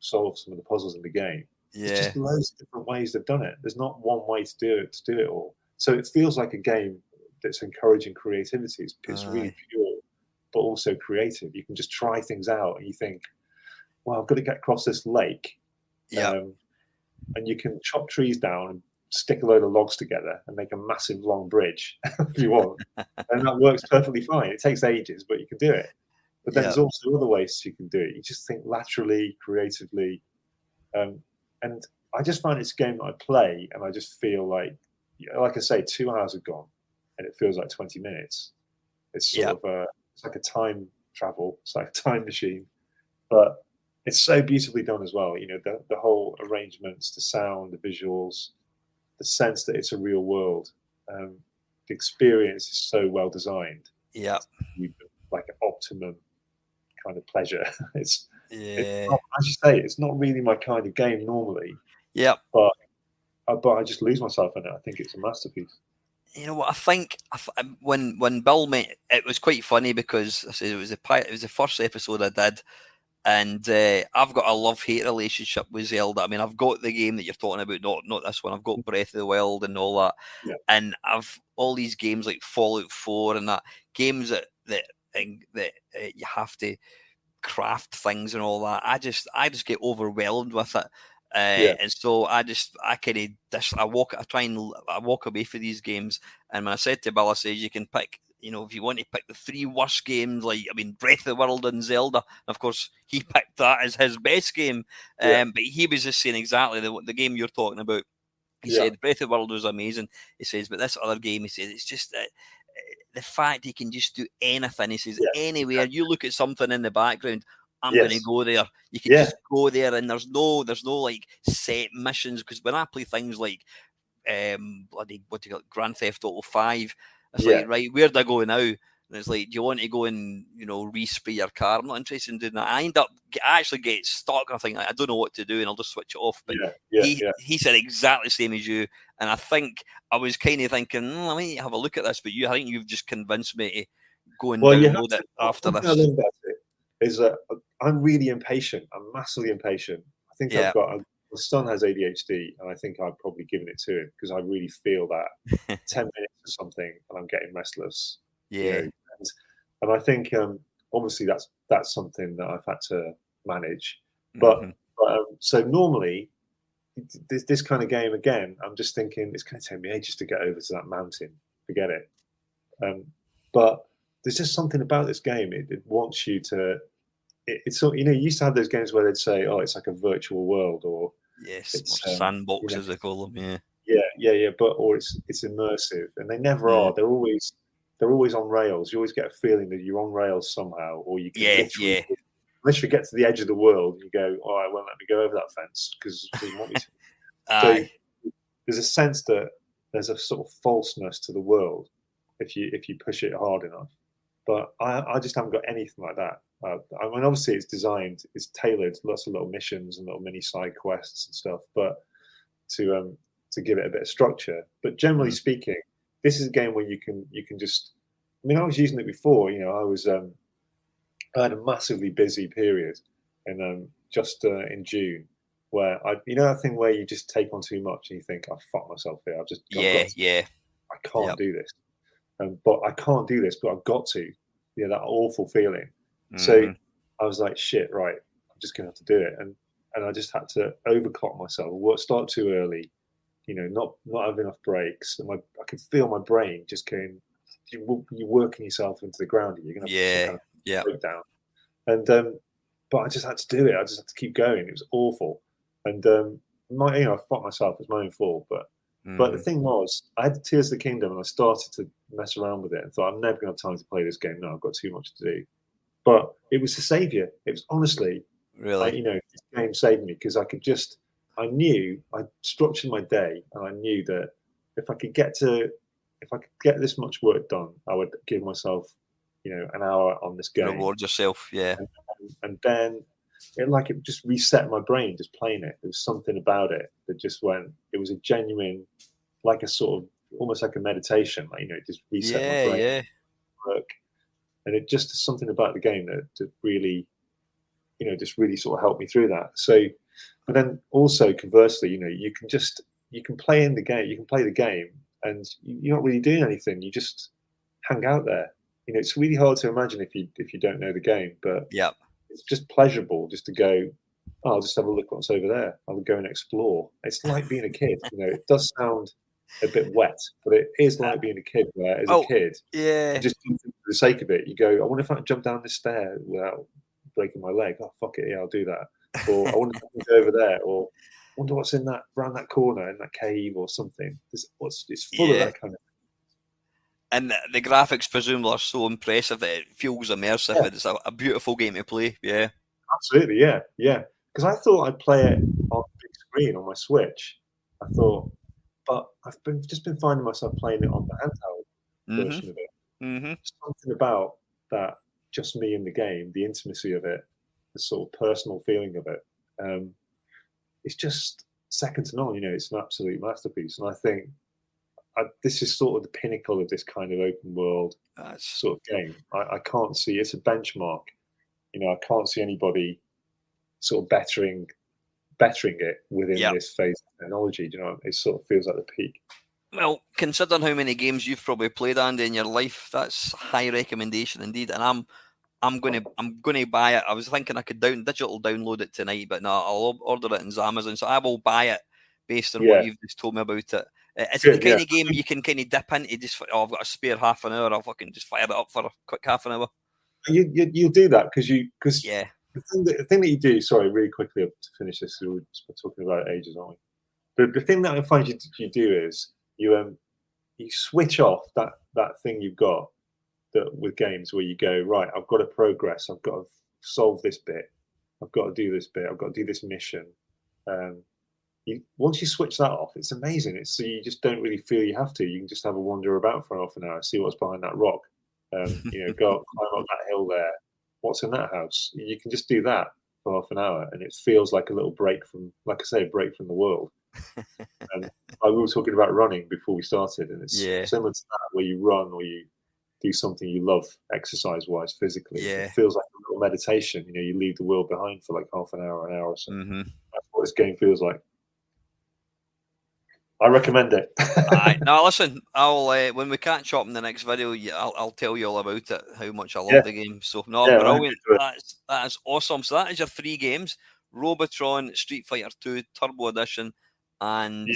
solved some of the puzzles in the game. There's just loads of different ways they've done it. There's not one way to do it all. So it feels like a game that's encouraging creativity. It's really pure, but also creative. You can just try things out, and you think, well, I've got to get across this lake. And you can chop trees down and stick a load of logs together and make a massive long bridge if you want. And that works perfectly fine. It takes ages, but you can do it. But then there's also other ways you can do it. You just think laterally, creatively. And I just find it's a game that I play, and I just feel like I say, 2 hours have gone, and it feels like 20 minutes. It's sort of it's like a time travel. It's like a time machine. But it's so beautifully done as well. The whole arrangements, the sound, the visuals, the sense that it's a real world. The experience is so well designed. Yeah, like an optimum kind of pleasure. It's not, as you say, it's not really my kind of game normally. Yeah, but I just lose myself in it. I think it's a masterpiece. You know what? I think when Bill met, it was quite funny because it was the first episode I did. And I've got a love-hate relationship with Zelda. I mean, I've got the game that you're talking about, not this one. I've got Breath of the Wild and all that. Yeah. And I've all these games like Fallout 4 and that, games that you have to craft things and all that. I just get overwhelmed with it. And so I walk away from these games. And when I said to Bill, I said, you can pick, if you want to pick the 3 worst games, Breath of the World and Zelda. And of course, he picked that as his best game. But he was just saying exactly the game you're talking about. He said Breath of the World was amazing. He says, but this other game, he says, it's just the fact he can just do anything. He says, anywhere you look at something in the background, I'm going to go there. You can just go there, and there's no like set missions. Because when I play things like Grand Theft Auto 5, it's like, right, where'd I go now? And it's like, do you want to go and respray your car? I'm not interested in doing that. I actually get stuck, and I think I don't know what to do, and I'll just switch it off. But he said exactly the same as you, and I think I was kind of thinking, I might have a look at this, but I think you've just convinced me to go and download it after this. Is that I'm really impatient. I'm massively impatient. I think my son has ADHD, and I think I've probably given it to him because I really feel that 10 minutes or something, and I'm getting restless. And I think obviously that's something that I've had to manage. But so normally this kind of game again, I'm just thinking it's going to take me ages to get over to that mountain. Forget it. But there's just something about this game. It wants you to. It's you used to have those games where they'd say, "Oh, it's like a virtual world," or it's sandboxes they call them. But it's immersive, and they never are. They're always on rails. You always get a feeling that you're on rails somehow, or you can literally get to the edge of the world and you go, "Oh, I won't let me go over that fence because it doesn't want me to." So there's a sense that there's a sort of falseness to the world if you push it hard enough. But I just haven't got anything like that. I mean, obviously it's tailored, lots of little missions and little mini side quests and stuff, but to give it a bit of structure. But generally speaking, this is a game where you can just. I mean, I was using it before. I had a massively busy period, and just in June, where that thing where you just take on too much and you think, "I fucked myself here. I can't do this." But I can't do this, but I've got to. That awful feeling. So I was like, shit, right, I'm just going to have to do it. And I just had to overclock myself, start too early, not have enough breaks. And I could feel my brain just going, you're working yourself into the ground. You're going to have some kind of breakdown. And, but I just had to do it. I just had to keep going. It was awful. And, I fucked myself. It was my own fault. But the thing was, I had the Tears of the Kingdom, and I started to mess around with it and thought, I'm never going to have time to play this game. No, I've got too much to do. But it was the savior. It was honestly, really, this game saved me because I structured my day, and I knew that if I could get this much work done, I would give myself, an hour on this game. Reward yourself, and then it just reset my brain just playing it. There was something about it that just went. It was a genuine, like a sort of almost like a meditation. It just reset my brain. Work. And it just is something about the game that really, just really sort of helped me through that. So, but then also conversely, you can play in the game, you can play the game, and you're not really doing anything. You just hang out there. It's really hard to imagine if you don't know the game, but it's just pleasurable just to go. Oh, I'll just have a look what's over there. I'll go and explore. It's like being a kid. It does sound a bit wet, but it is like being a kid. Where as a kid, just for the sake of it, you go, I wonder if I can jump down this stair without breaking my leg. Oh fuck it, yeah, I'll do that. Or I wonder if I can go over there. Or I wonder what's in that around that corner in that cave or something. It's full of that kind of. And the graphics presumably are so impressive that it feels immersive. It's a beautiful game to play. Yeah, absolutely. Yeah. Because I thought I'd play it on the big screen on my Switch. I thought. But I've just been finding myself playing it on the handheld version of it. Something about that, just me in the game, the intimacy of it, the sort of personal feeling of it. It's just second to none. It's an absolute masterpiece. And I think this is sort of the pinnacle of this kind of open world sort of game. I can't see it's a benchmark. I can't see anybody sort of bettering it within this phase of technology. It sort of feels like the peak. Well, considering how many games you've probably played, Andy, in your life, that's high recommendation indeed. And I'm gonna buy it. I was thinking I could digital download it tonight, but no, I'll order it on Amazon. So I will buy it based on what you've just told me about it. Is it the kind of game you can kind of dip into? Just I've got a spare half an hour. I'll fucking just fire it up for a quick half an hour. You'll do that because yeah. The thing that you do. Sorry, really quickly to finish this. We've been talking about it ages, aren't we? The thing that I find you do is you switch off that thing you've got that with games where you go, right, I've got to progress, I've got to solve this bit, I've got to do this bit, I've got to do this mission. Once you switch that off, it's amazing. So you just don't really feel you have to. You can just have a wander about for half an hour, see what's behind that rock. Go up, climb up that hill there. What's in that house? You can just do that for half an hour, and it feels like a little break from, like I say, a break from the world. Like we were talking about running before we started, and it's similar to that, where you run or you do something you love, exercise-wise, physically. It feels like a little meditation. You leave the world behind for like half an hour or so. That's what this game feels like. I recommend it. Now listen, I'll when we catch up in the next video, I'll tell you all about it, how much I love the game. So brilliant. That is awesome. So that is your 3 games: Robotron, Street Fighter 2 Turbo Edition, and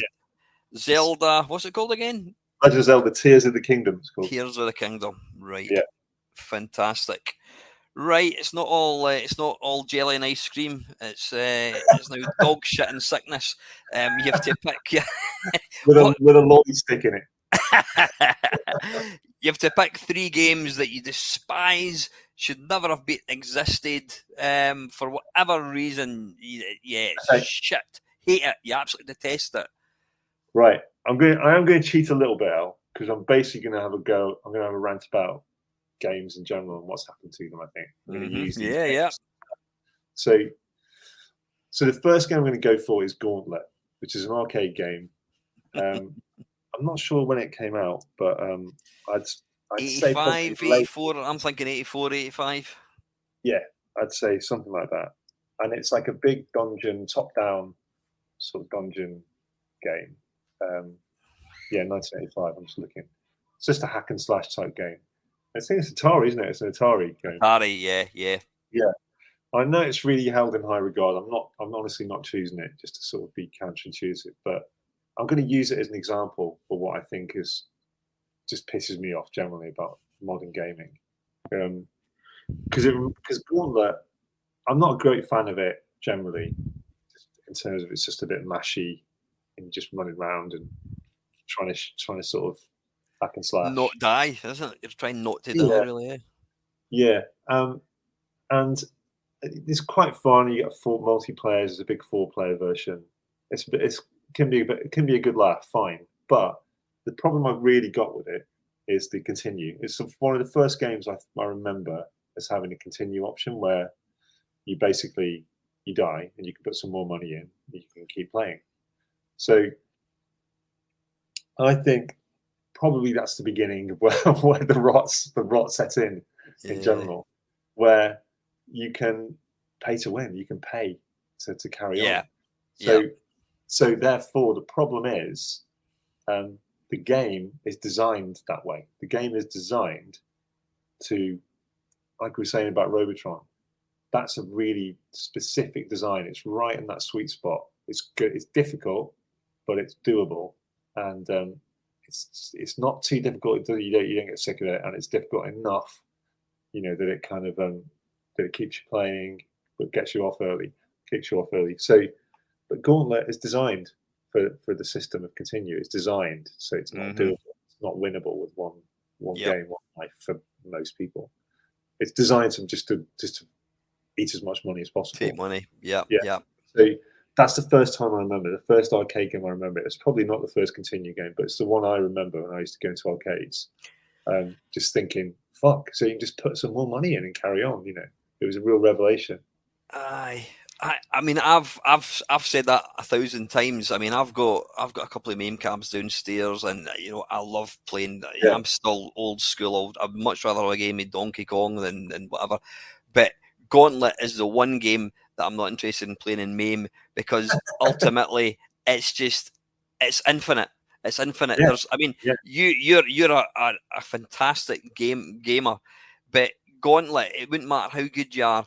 Zelda. What's it called again? Legend of Zelda: Tears of the Kingdom. It's called. Tears of the Kingdom. Right. Yeah. Fantastic. Right, it's not all jelly and ice cream. It's now dog shit and sickness. You have to pick with a lolly stick in it. You have to pick 3 games that you despise, should never have existed, for whatever reason. It's shit. Hate it. You absolutely detest it. Right. I am going to cheat a little bit, Al, because I'm basically going to have a go. I'm going to have a rant about games in general and what's happened to them. I think I'm going to use these games. So the first game I'm going to go for is Gauntlet, which is an arcade game. I'm not sure when it came out, but I'd say 85, 84. I'm thinking 84, 85. Yeah, I'd say something like that. And it's like a big dungeon, top-down sort of dungeon game. 1985. I'm just looking. It's just a hack and slash type game. I think it's Atari, isn't it? It's an Atari game. Atari, yeah. I know it's really held in high regard. I'm honestly not choosing it just to sort of be counterintuitive, but I'm going to use it as an example for what I think just pisses me off generally about modern gaming. Because Gauntlet, I'm not a great fan of it generally, in terms of it's just a bit mashy and just running around and trying to sort of hack and slash. Not die, isn't it? You're trying not to die, really. Yeah. And it's quite fun. You get 4 multiplayer. It's a big 4-player version. It can be a good laugh, fine. But the problem I've really got with it is the continue. It's one of the first games I remember as having a continue option where you basically die and you can put some more money in and you can keep playing. So I think probably that's the beginning of where the rot sets in general, where you can pay to win, you can pay to carry on. So therefore, the problem is the game is designed that way. The game is designed to, like we were saying about Robotron, that's a really specific design. It's right in that sweet spot. It's good. It's difficult, but it's doable, and it's not too difficult. You don't get sick of it, and it's difficult enough, that it kind of that it keeps you playing, but gets you off early, kicks you off early. So, but Gauntlet is designed for the system of continue. It's designed so it's not doable. It's not winnable with one game, one life for most people. It's designed just to eat as much money as possible. Take money. Yeah. So that's the first time I remember. The first arcade game I remember. It's probably not the first continue game, but it's the one I remember when I used to go into arcades. Just thinking, fuck. So you can just put some more money in and carry on. It was a real revelation. I mean, I've said that 1,000 times. I mean, I've got a couple of MAME cabs downstairs, and I love playing. I'm still old school. I'd much rather have a game of Donkey Kong than whatever. But Gauntlet is the one game that I'm not interested in playing in MAME, because ultimately it's infinite. It's infinite. You're a fantastic gamer, but Gauntlet, it wouldn't matter how good you are,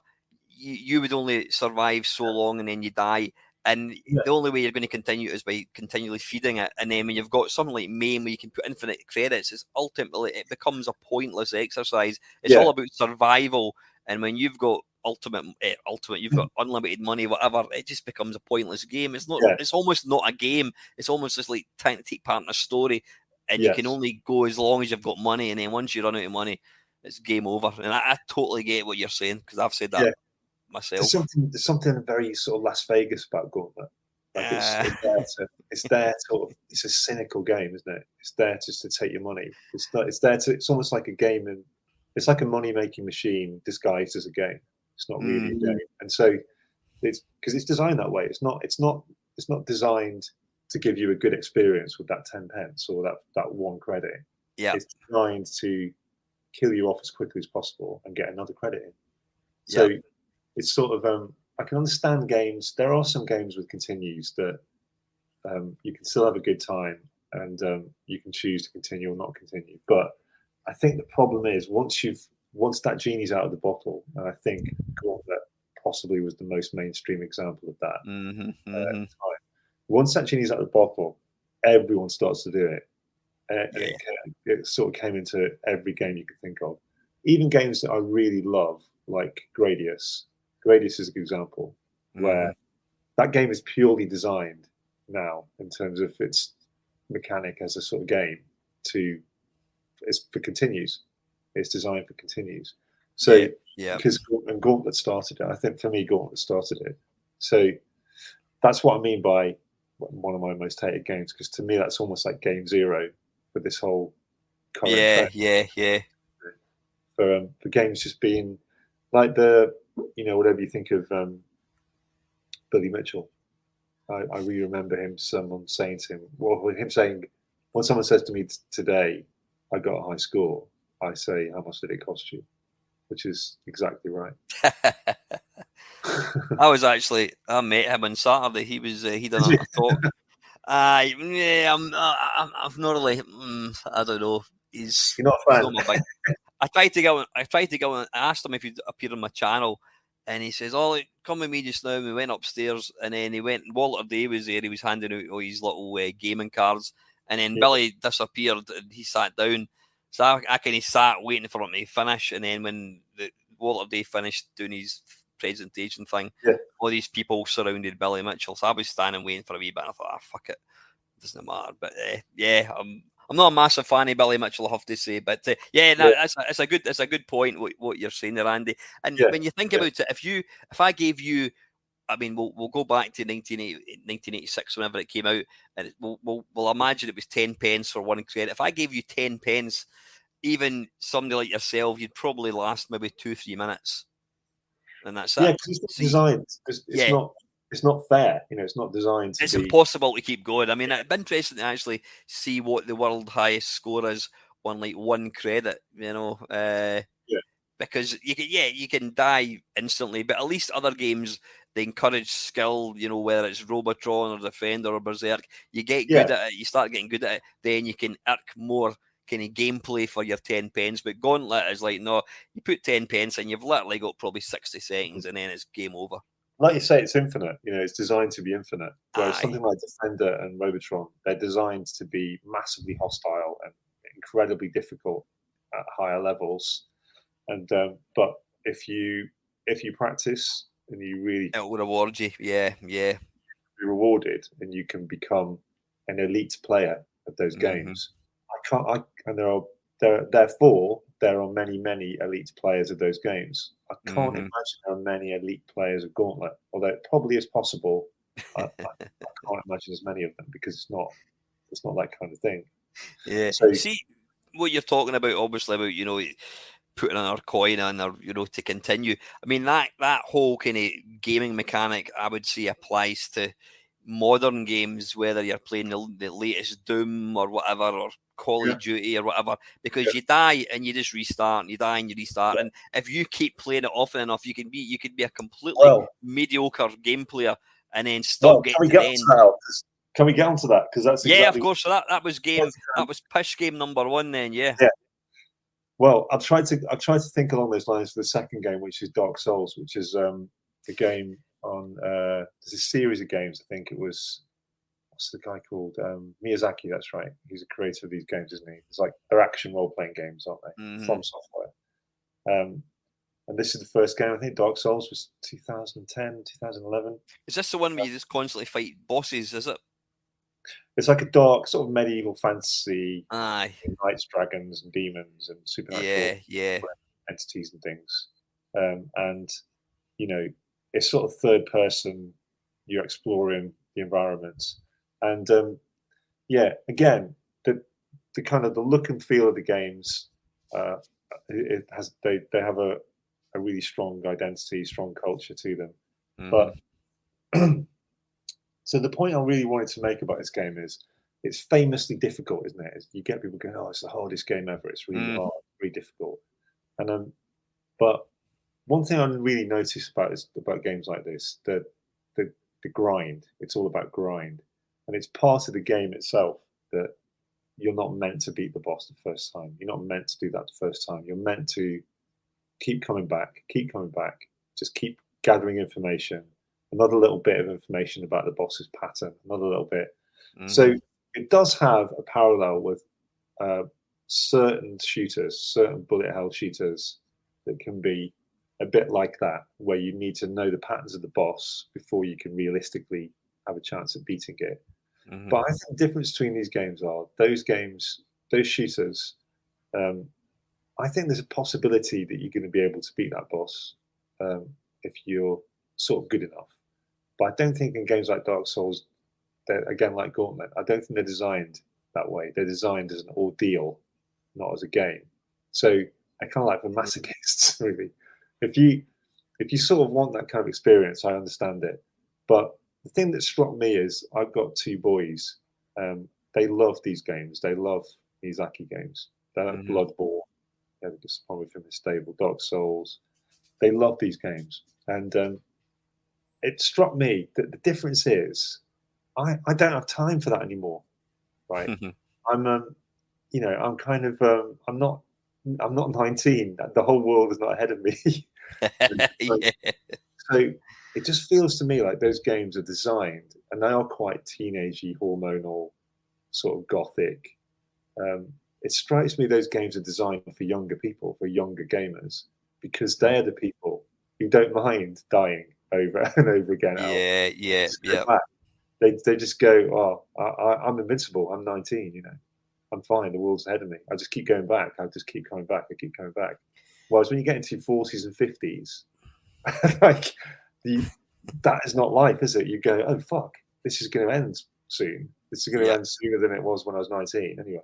you would only survive so long and then you die. And the only way you're going to continue is by continually feeding it. And then when you've got something like MAME where you can put infinite credits, it's ultimately, it becomes a pointless exercise. It's all about survival. And when you've got ultimate, you've got unlimited money, whatever, it just becomes a pointless game. It's not. It's almost not a game. It's almost just like trying to take part in a story. And you can only go as long as you've got money. And then once you run out of money, it's game over. And I totally get what you're saying, because I've said that myself. There's something very sort of Las Vegas about Gauntlet. Like it's there sort of. It's a cynical game, isn't it? It's there just to take your money. It's there to. It's almost like a game, and it's like a money making machine disguised as a game. It's not really a game, and so it's because it's designed that way. It's not designed to give you a good experience with that 10 pence or that one credit. Yeah, it's designed to kill you off as quickly as possible and get another credit in. So it's sort of I can understand games. There are some games with continues that you can still have a good time, and you can choose to continue or not continue. But I think the problem is once that genie's out of the bottle, and I think Gauntlet possibly was the most mainstream example of that. Once that genie's out of the bottle, everyone starts to do it. And it sort of came into every game you could think of. Even games that I really love, like Gradius. Gradius is a good example where that game is purely designed now in terms of its mechanic as a sort of game it's for continues. It's designed for continues. So because Gauntlet started it, I think for me Gauntlet started it. So that's what I mean by one of my most hated games, because to me that's almost like game zero for this whole current trend. For games just being like whatever you think of Billy Mitchell. I really remember someone saying to him, when someone says to me today, I got a high score, I say, how much did it cost you? Which is exactly right. I met him on Saturday. He done a talk. I'm not really. I don't know. You're not a fan. He's not my big. I tried to go. I asked him if he'd appear on my channel, and he says, "Oh, come with me just now." We went upstairs, and then he went. Walter Day was there. He was handing out all his little gaming cards, and then Billy disappeared, and he sat down. So I kind of sat waiting for him to finish, and then when Walter Day finished doing his presentation thing, all these people surrounded Billy Mitchell. So I was standing waiting for a wee bit, and I thought, fuck it, doesn't matter. But I'm not a massive fan of Billy Mitchell, I have to say. But it's a good point what you're saying there, Andy. And when you think about it, if I gave you, I mean, we'll go back to 1986 whenever it came out, and we'll imagine it was 10 pence for one credit. If I gave you 10 pence, even somebody like yourself, you'd probably last maybe 2-3 minutes, and that's it. Yeah, because it's not designed. It's not fair. It's not designed to. It's impossible to keep going. I mean, it'd be interesting to actually see what the world highest score is on like one credit. Because you can die instantly, but at least other games they encourage skill. Whether it's Robotron or Defender or Berserk, you get good at it. You start getting good at it, then you can irk more kind of gameplay for your 10 pence. But Gauntlet is like, no, you put 10 pence and you've literally got probably 60 seconds, and then it's game over. Like you say, it's infinite. It's designed to be infinite. Whereas something like Defender and Robotron, they're designed to be massively hostile and incredibly difficult at higher levels. And but if you practice and you really, it will reward you. Yeah. Be rewarded, and you can become an elite player of those games. Therefore there are many elite players of those games. I can't imagine there are many elite players of Gauntlet, although it probably is possible. I can't imagine as many of them, because it's not that kind of thing. Yeah. So, see what you're talking about, obviously, about putting our coin in, or to continue. I mean, that whole kind of gaming mechanic, I would say, applies to modern games, whether you're playing the latest Doom or whatever, or Call of Duty or whatever, because you die and you just restart, and you die and you restart. And if you keep playing it often enough, you could be a completely mediocre game player, and then still get to the end. Can we get onto that? Because that's of course. So that was that was push game number one then. Yeah. Well, I tried to think along those lines for the second game, which is Dark Souls, which is the game on. There's a series of games. I think it was. What's the guy called? Miyazaki. That's right. He's a creator of these games, isn't he? It's like they're action role playing games, aren't they? From Software. And this is the first game. I think Dark Souls was 2010, 2011. Is this the one where you just constantly fight bosses? Is it? It's like a dark sort of medieval fantasy. Aye. Knights, dragons, and demons, and supernatural entities and things. And you know, it's sort of third person. You're exploring the environment, and again, the kind of the look and feel of the games. It has they have a really strong identity, strong culture to them. But so the point I really wanted to make about this game is it's famously difficult, isn't it? You get people going, "Oh, it's the hardest game ever. It's really hard, really difficult." And but one thing I really notice about games like this, the grind. It's all about grind, and it's part of the game itself that you're not meant to beat the boss the first time. You're not meant to do that the first time. You're meant to keep coming back, just keep gathering information, another little bit of information about the boss's pattern, another little bit. So it does have a parallel with certain shooters, certain bullet hell shooters that can be a bit like that, where you need to know the patterns of the boss before you can realistically have a chance at beating it. But I think the difference between these games are those shooters, I think there's a possibility that you're going to be able to beat that boss if you're sort of good enough. But I don't think in games like Dark Souls, again, like Gauntlet, I don't think they're designed that way. They're designed as an ordeal, not as a game. So I kind of like the masochists, really. If you sort of want that kind of experience, I understand it. But the thing that struck me is I've got two boys. They love these games. They love Miyazaki games. They like Bloodborne. Just probably from his stable, Dark Souls. They love these games, and it struck me that the difference is I don't have time for that anymore. Right? I'm I'm kind of I'm not 19. The whole world is not ahead of me. So it just feels to me like those games are designed, and they are quite teenagey, hormonal, sort of gothic. It strikes me those games are designed for younger people, for younger gamers, because they're the people who don't mind dying over and over again. They just go, "Oh, I'm invincible. I'm 19. I'm fine. The world's ahead of me. I just keep going back. I just keep coming back. I keep coming back." Whereas when you get into your 40s and 50s, like that is not life, is it? You go, "Oh fuck, this is going to end soon. This is going to end sooner than it was when I was 19." Anyway,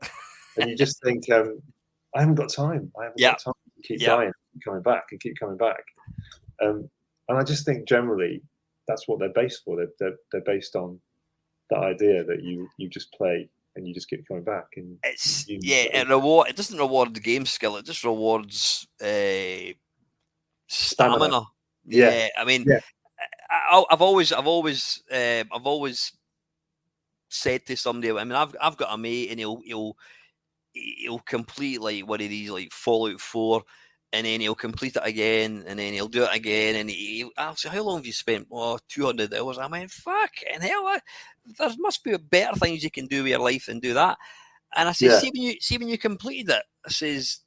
and you just think, "I haven't got time. I haven't got time to keep dying, keep coming back, and keep coming back." And I just think generally that's what they're based for. They're based on the idea that you just play and you just keep coming back. And it doesn't reward the game skill. It just rewards stamina. Yeah, I mean, I've always said to somebody, I mean, I've got a mate, and he'll complete like one of these like Fallout 4, and then he'll complete it again, and then he'll do it again, and I'll say, "How long have you spent?" "Oh, 200 hours." I mean, fucking hell, there must be better things you can do with your life than do that. And I said, see when you completed it, I says,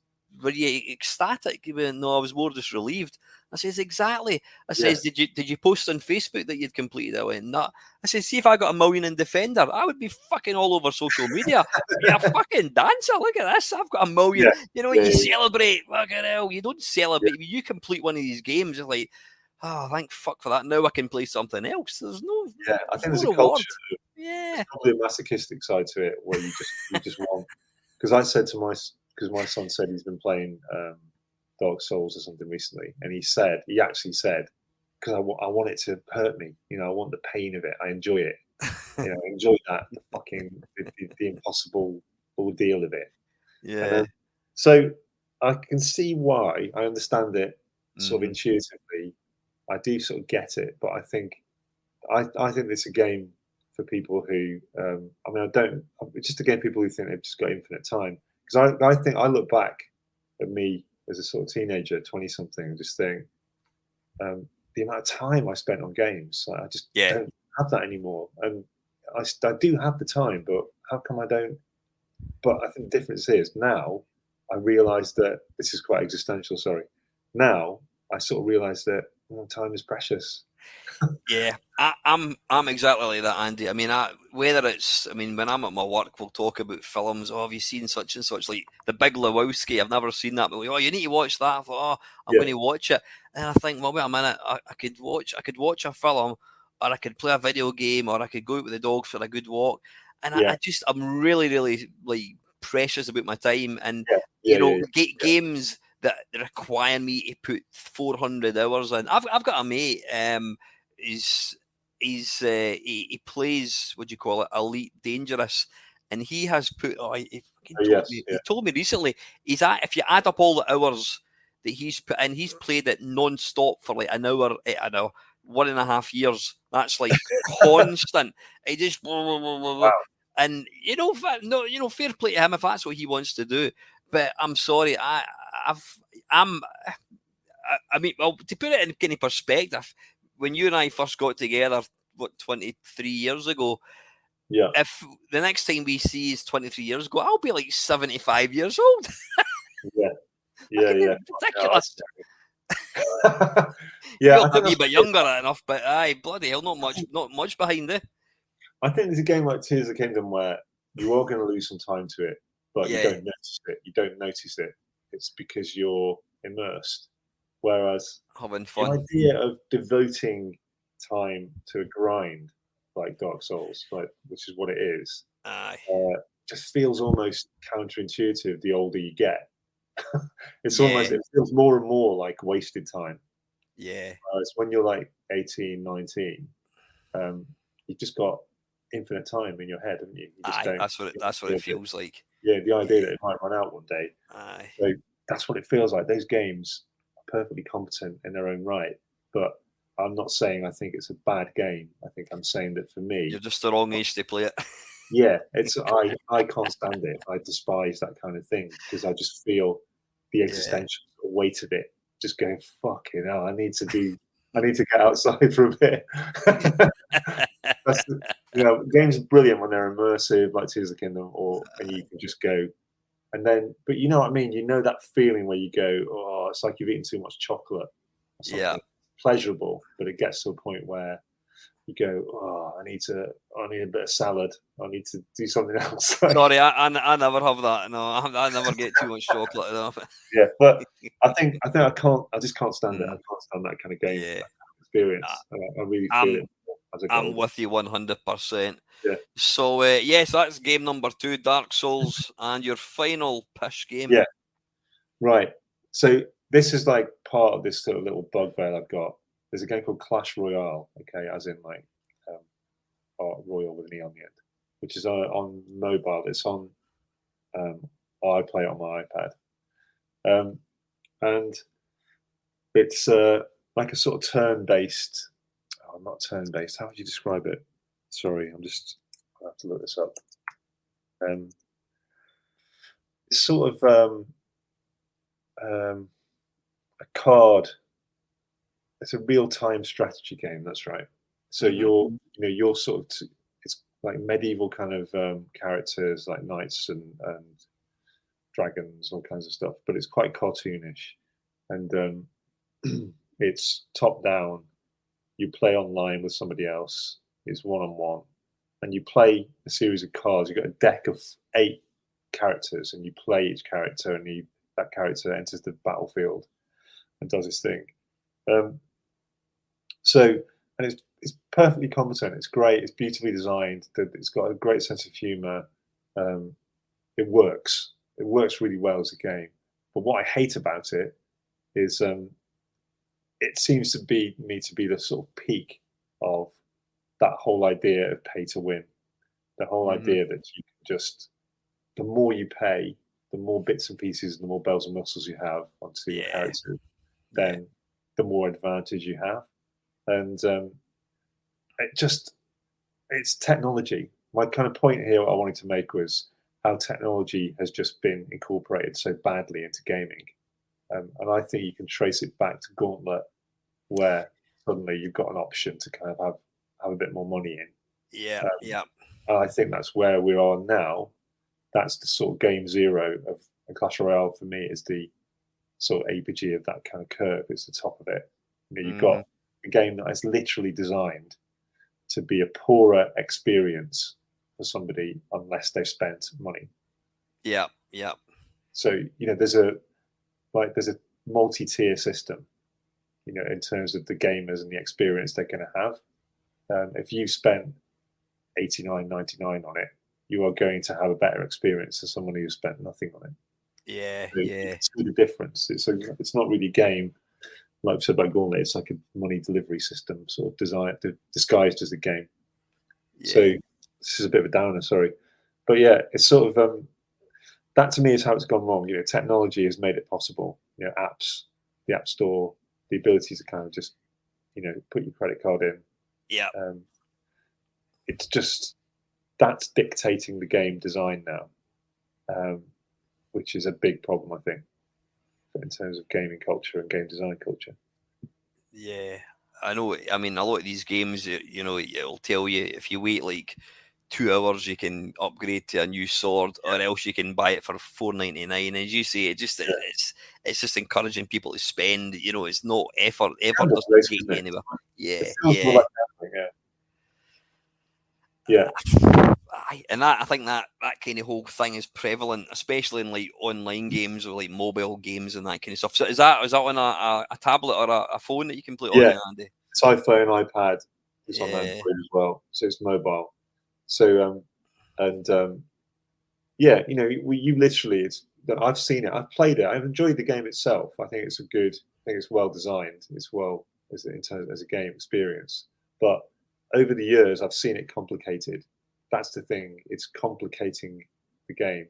"Were you ecstatic?" He went, "No, I was more just relieved." I says, "Exactly." I says, Did you post on Facebook that you'd completed it?" I went, "No." I says, "See if I got 1 million in Defender, I would be fucking all over social media. Yeah, fucking dancer. Look at this. I've got 1 million. You celebrate. Fucking hell. You don't celebrate. When you complete one of these games, it's like, oh, thank fuck for that. Now I can play something else. There's no I think there's a reward. culture. There's probably a masochistic side to it where you just want. Because I said to because my son said he's been playing Dark Souls or something recently, and he actually said, because I want it to hurt me. I want the pain of it. I enjoy it. I enjoy that the impossible ordeal of it. Yeah. So I can see why. I understand it sort of intuitively. I do sort of get it, but I think it's a game for people who. It's just again people who think they've just got infinite time. Because I think I look back at me as a sort of teenager, 20-something, just think the amount of time I spent on games. I just don't have that anymore. And I do have the time, but how come I don't? But I think the difference is now I realise that this is quite existential. Sorry. Now I sort of realise that time is precious. Yeah, I'm exactly like that, Andy. I mean, whether it's, I mean, when I'm at my work, we'll talk about films. Oh, have you seen such and such? Like The Big Lebowski. I've never seen that, but like, oh, you need to watch that. I thought, oh, I'm going to watch it, and I think, well, wait a minute, I could watch a film, or I could play a video game, or I could go out with the dog for a good walk, and I'm really, really like precious about my time, and games that require me to put 400 hours in. I've got a mate. He plays, what do you call it, Elite Dangerous, and he has put. He told me recently. If you add up all the hours that he's put in, he's played it non-stop for like an hour. I know 1.5 years. That's like constant. He just Wow. and fair play to him if that's what he wants to do. But I'm sorry, I mean, well, to put it in kind of perspective, when you and I first got together, 23 years ago, if the next time we see is 23 years ago, I'll be like 75 years old. Ridiculous. Yeah, a wee bit younger enough, but bloody hell, not much behind it. I think there's a game like Tears of the Kingdom where you are going to lose some time to it, but you don't notice it. You don't notice it. It's because you're immersed. Whereas having fun, the idea of devoting time to a grind like Dark Souls, which is what it is, just feels almost counterintuitive the older you get. It feels more and more like wasted time. Yeah. Whereas when you're like 18, 19, you've just got infinite time in your head, haven't you? That's what it feels like. Yeah, the idea that it might run out one day. So that's what it feels like. Those games are perfectly competent in their own right, but I'm not saying I think it's a bad game. I think I'm saying that for me, you're just the wrong age to play it. Yeah, I can't stand it. I despise that kind of thing because I just feel the existential weight of it. Just going, fucking hell, I need to get outside for a bit. Games are brilliant when they're immersive, like Tears of the Kingdom, and you can just go. And then, but you know what I mean? You know that feeling where you go, oh, it's like you've eaten too much chocolate or something. Yeah. Pleasurable, but it gets to a point where you go, oh, I need a bit of salad. I need to do something else. Sorry, I never have that. No, I never get too much chocolate enough. Yeah, but I think I just can't stand it. I can't stand that kind of game, that kind of experience. I really feel it. I'm with you 100%. Yeah. So yes, that's game number 2, Dark Souls, and your final pish game. Yeah. Right. So this is like part of this sort of little bugbear I've got. There's a game called Clash Royale, okay, as in like Royal with an E on the end, which is on mobile. It's on. I play it on my iPad, and it's like a sort of turn-based. Oh, not turn-based. How would you describe it? Sorry, I have to look this up. It's sort of a card. It's a real-time strategy game. That's right. So you're sort of it's like medieval kind of characters, like knights and dragons, all kinds of stuff. But it's quite cartoonish, and it's top-down. You play online with somebody else. It's one-on-one, and you play a series of cards. You've got a deck of 8 characters, and you play each character, and that character enters the battlefield and does his thing. And it's perfectly competent. It's great. It's beautifully designed. It's got a great sense of humor. It works. It works really well as a game. But what I hate about it is it seems to be the sort of peak of that whole idea of pay to win. The whole idea that you can just, the more you pay, the more bits and pieces, the more bells and whistles you have onto your character, then the more advantage you have. And it's technology. My kind of point here, what I wanted to make was, how technology has just been incorporated so badly into gaming. And I think you can trace it back to Gauntlet, where suddenly you've got an option to kind of have a bit more money in. Yeah, yeah. And I think that's where we are now. That's the sort of game zero of Clash Royale for me, is the sort of apogee of that kind of curve. It's the top of it. You've got a game that is literally designed to be a poorer experience for somebody unless they've spent money. Yeah, yeah. So, there's a multi-tier system, in terms of the gamers and the experience they're going to have. If you've spent $89.99 on it, you are going to have a better experience than someone who spent nothing on it. Yeah, so yeah. You can see the difference. It's not really a game, like I said about Gauntlet. It's like a money delivery system, sort of disguised as a game. Yeah. So this is a bit of a downer, sorry, but yeah, it's sort of that to me is how it's gone wrong. Technology has made it possible. Apps, the App Store, the ability to kind of just put your credit card in. Yeah. It's just that's dictating the game design now, which is a big problem, I think, in terms of gaming culture and game design culture. Yeah, I know. I mean, a lot of these games, it'll tell you if you wait like 2 hours, you can upgrade to a new sword, or else you can buy it for $4.99. As you say, it's just encouraging people to spend. It's not effort. Effort doesn't get you anywhere. Yeah, yeah. Yeah. And I think that kind of whole thing is prevalent, especially in like online games or like mobile games and that kind of stuff. So is that on a tablet or a phone that you can play on it, Andy? It's iPhone, iPad. It's on Android as well, so it's mobile. So you literally, I've seen it, I've played it, I've enjoyed the game itself. I think it's well designed. It's well in terms as a game experience, but over the years, I've seen it complicated. That's the thing; it's complicating the game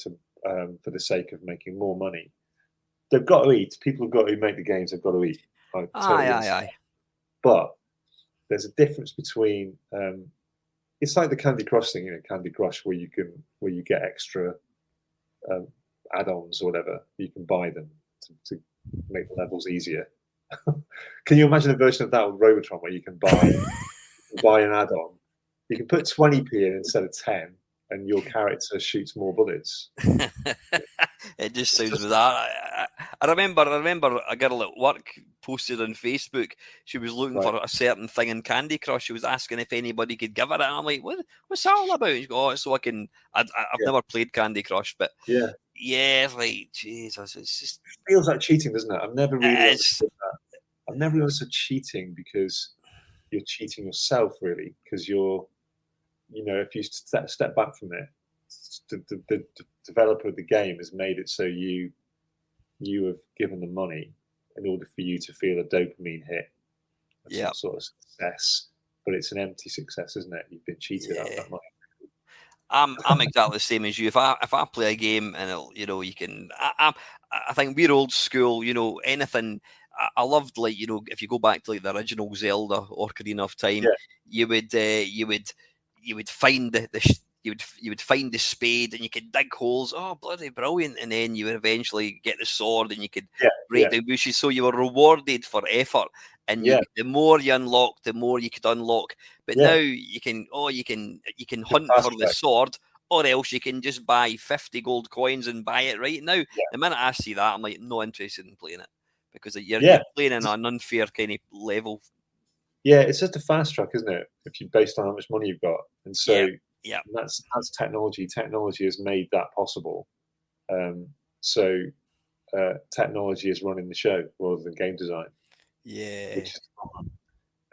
for the sake of making more money. They've got to eat. People have got to make the games. They've got to eat. Aye. But there's a difference between. It's like the Candy Crush thing, Candy Crush, where you get extra add-ons or whatever. You can buy them to make the levels easier. Can you imagine a version of that with Robotron where you can buy an add-on? You can put 20p in instead of 10, and your character shoots more bullets. It just sounds bizarre. I remember a girl at work posted on Facebook. She was looking for a certain thing in Candy Crush. She was asking if anybody could give her it. And I'm like, what's that all about? She goes, so I can. I've never played Candy Crush, but it's like Jesus. It's just it feels like cheating, doesn't it? I've never really understood that. I've never really understood cheating, because you're cheating yourself, really, because you're, if you step back from it, the developer of the game has made it so you have given the money in order for you to feel a dopamine hit, some sort of success, but it's an empty success, isn't it? You've been cheated out of that money. I'm exactly the same as you. If I play a game and you can. I think we're old school. Anything. I loved, like, if you go back to like the original Zelda Ocarina of Time, you would find you would find the spade and you could dig holes. Oh, bloody brilliant! And then you would eventually get the sword and you could break the bushes. So you were rewarded for effort, and the more you unlocked, the more you could unlock. But now you can hunt for the sword, or else you can just buy 50 gold coins and buy it right now. The minute I see that, I'm like, not interested in playing it, because you're playing in an unfair kind of level. Yeah, it's just a fast track, isn't it? If you based on how much money you've got, and so that's technology. Technology has made that possible. Technology is running the show rather than game design. Yeah,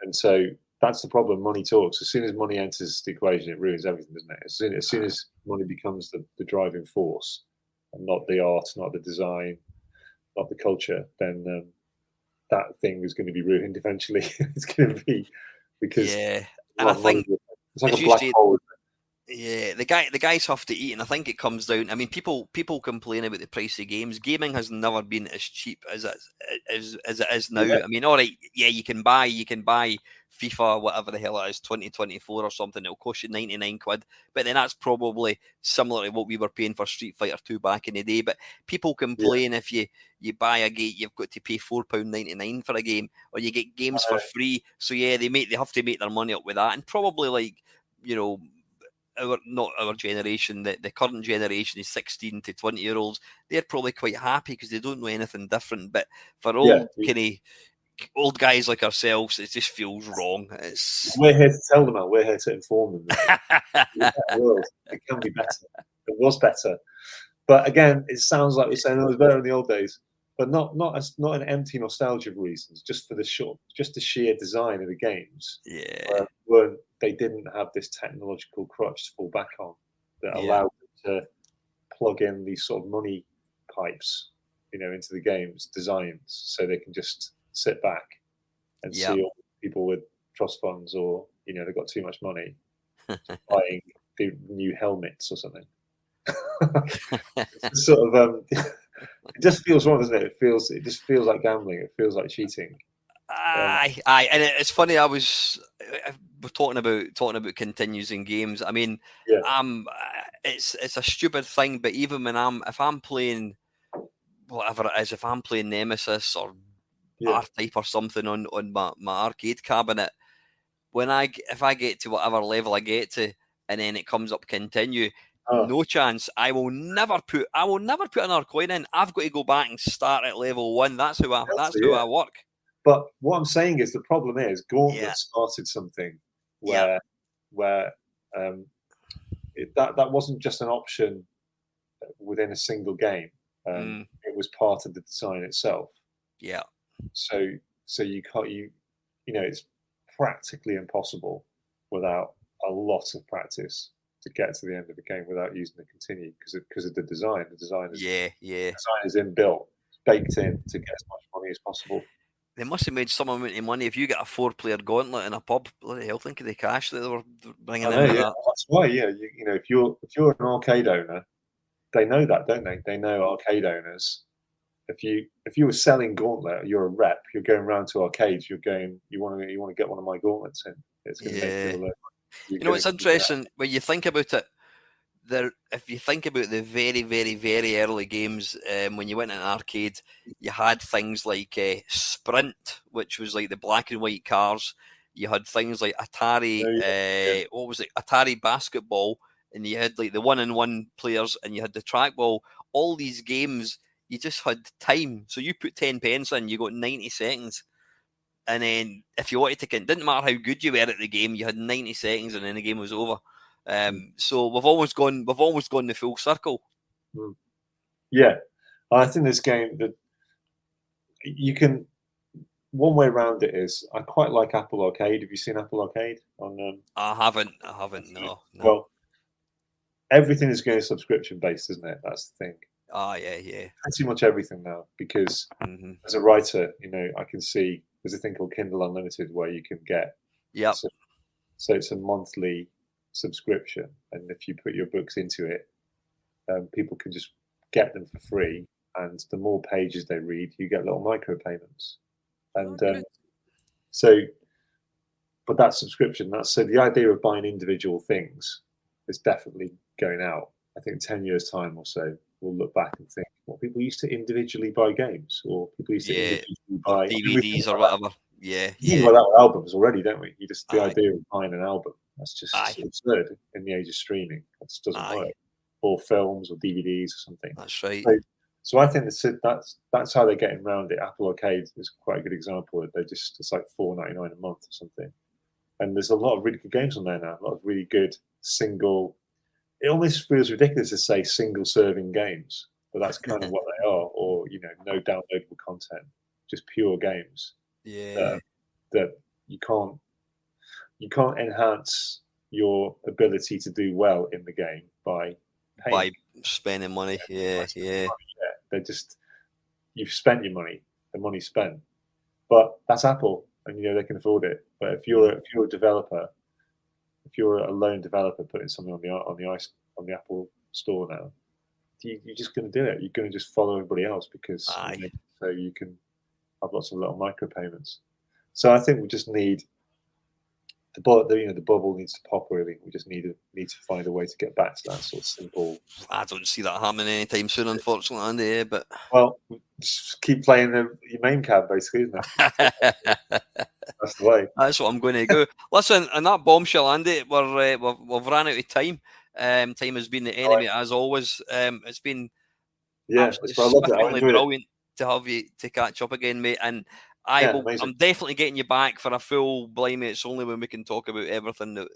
and so that's the problem. Money talks. As soon as money enters the equation, it ruins everything, doesn't it? As soon as money becomes the driving force, and not the art, not the design, not the culture, then that thing is going to be ruined eventually. It's going to be, because and I think it's like a black hole. Yeah, the guys have to eat, and I think it comes down. I mean, people complain about the price of games. Gaming has never been as cheap as it is now. I mean, all right, you can buy FIFA, whatever the hell it is, 2024 or something. It'll cost you 99 quid. But then that's probably similar to what we were paying for Street Fighter 2 back in the day. But people complain if you buy a game, you've got to pay £4.99 for a game, or you get games for free. So yeah, they have to make their money up with that. And probably, like, you know, not our generation, the current generation is 16 to 20-year-olds. They're probably quite happy because they don't know anything different. But for old guys like ourselves, it just feels wrong. We're here to tell them that. We're here to inform them. World, it can be better. It was better, but again, it sounds like we're saying it was better in the old days, but not an empty nostalgia of reasons. Just for the sheer design of the games. Yeah, they didn't have this technological crutch to fall back on that allowed them to plug in these sort of money pipes, into the game's designs, so they can just sit back and see all people with trust funds, or they've got too much money buying the new helmets or something. It's sort of it just feels wrong, doesn't it? It just feels like gambling. It feels like cheating. Aye, and it's funny. We're talking about continues in games. I mean, it's a stupid thing, but even when if I'm playing whatever it is, if I'm playing Nemesis or R-Type or something on my arcade cabinet, if I get to whatever level I get to, and then it comes up continue, no chance. I will never put another coin in. I've got to go back and start at level 1. That's how I work. But what I'm saying is, the problem is Gauntlet started something where that wasn't just an option within a single game. It was part of the design itself. Yeah. So you can't it's practically impossible without a lot of practice to get to the end of the game without using the continue, because of the design. The design is the design is inbuilt, it's baked in to get as much money as possible. They must have made some amount of money. If you get a 4-player Gauntlet in a pub, bloody hell, think of the cash that they were bringing in. That's why, if you're an arcade owner, they know that, don't they? They know arcade owners. If you were selling Gauntlet, you're a rep. You're going around to arcades. You want to get one of my Gauntlets in. It's going to make people look. It's interesting when you think about it. If you think about the very, very, very early games, when you went in an arcade, you had things like Sprint, which was like the black and white cars. You had things like Atari, what was it? Atari Basketball, and you had like the 1-on-1 players, and you had the trackball. All these games, you just had time. So you put 10 pence in, you got 90 seconds. And then if you wanted to, it didn't matter how good you were at the game, you had 90 seconds and then the game was over. So we've always gone the full circle. Yeah, I think this game that you can. One way around it is, I quite like Apple Arcade. Have you seen Apple Arcade on? I haven't. No. Well, everything is going subscription based, isn't it? That's the thing. Yeah. Pretty much everything now, because as a writer, I can see there's a thing called Kindle Unlimited where you can get. Yeah. So it's a monthly subscription, and if you put your books into it, people can just get them for free, and the more pages they read, you get little micro payments. And but that subscription, so the idea of buying individual things is definitely going out. I think in 10 years time or so, we'll look back and think, well, people used to individually buy games, or people used to individually buy DVDs or whatever. Yeah. We think about albums already, don't we? The idea of buying an album, that's just absurd in the age of streaming. That just doesn't work. Or films or DVDs or something. That's right. So I think that's how they're getting around it. Apple Arcade is quite a good example. It's like $4.99 a month or something. And there's a lot of really good games on there now. A lot of really good single. It almost feels ridiculous to say single serving games, but that's kind of what they are. Or no downloadable content, just pure games. Yeah. That you can't enhance your ability to do well in the game by spending money. Yeah. They're just, you've spent your money, the money's spent. But that's Apple, and they can afford it. But if you're a developer, if you're a lone developer putting something on the Apple Store now, you're just going to do it. You're going to just follow everybody else because so you can have lots of little micropayments. So I think we just need the bubble needs to pop. Really, we just need to find a way to get back to that sort of simple. I don't see that happening anytime soon, unfortunately, Andy. But well, just keep playing your main cab, basically, isn't it? That's the way. That's what I'm going to go. Listen, and that bombshell, Andy, we've ran out of time. Time has been the enemy, as always. It's been absolutely brilliant to have you to catch up again, mate. And I'm definitely getting you back for a full blimey. It's only when we can talk about everything that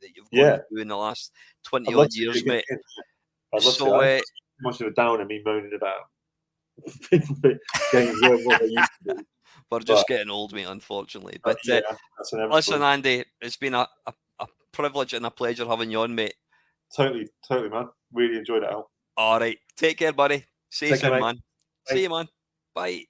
you've gone through in the last 20 odd years, mate. I'd love to. I'm too much of a downer, me moaning about people getting what they used to do. We're just getting old, mate, unfortunately. But listen, Andy, it's been a privilege and a pleasure having you on, mate. Totally, man. Really enjoyed it, Al. All right. Take care, buddy. See you soon, man. Bye. See you, man. Bye.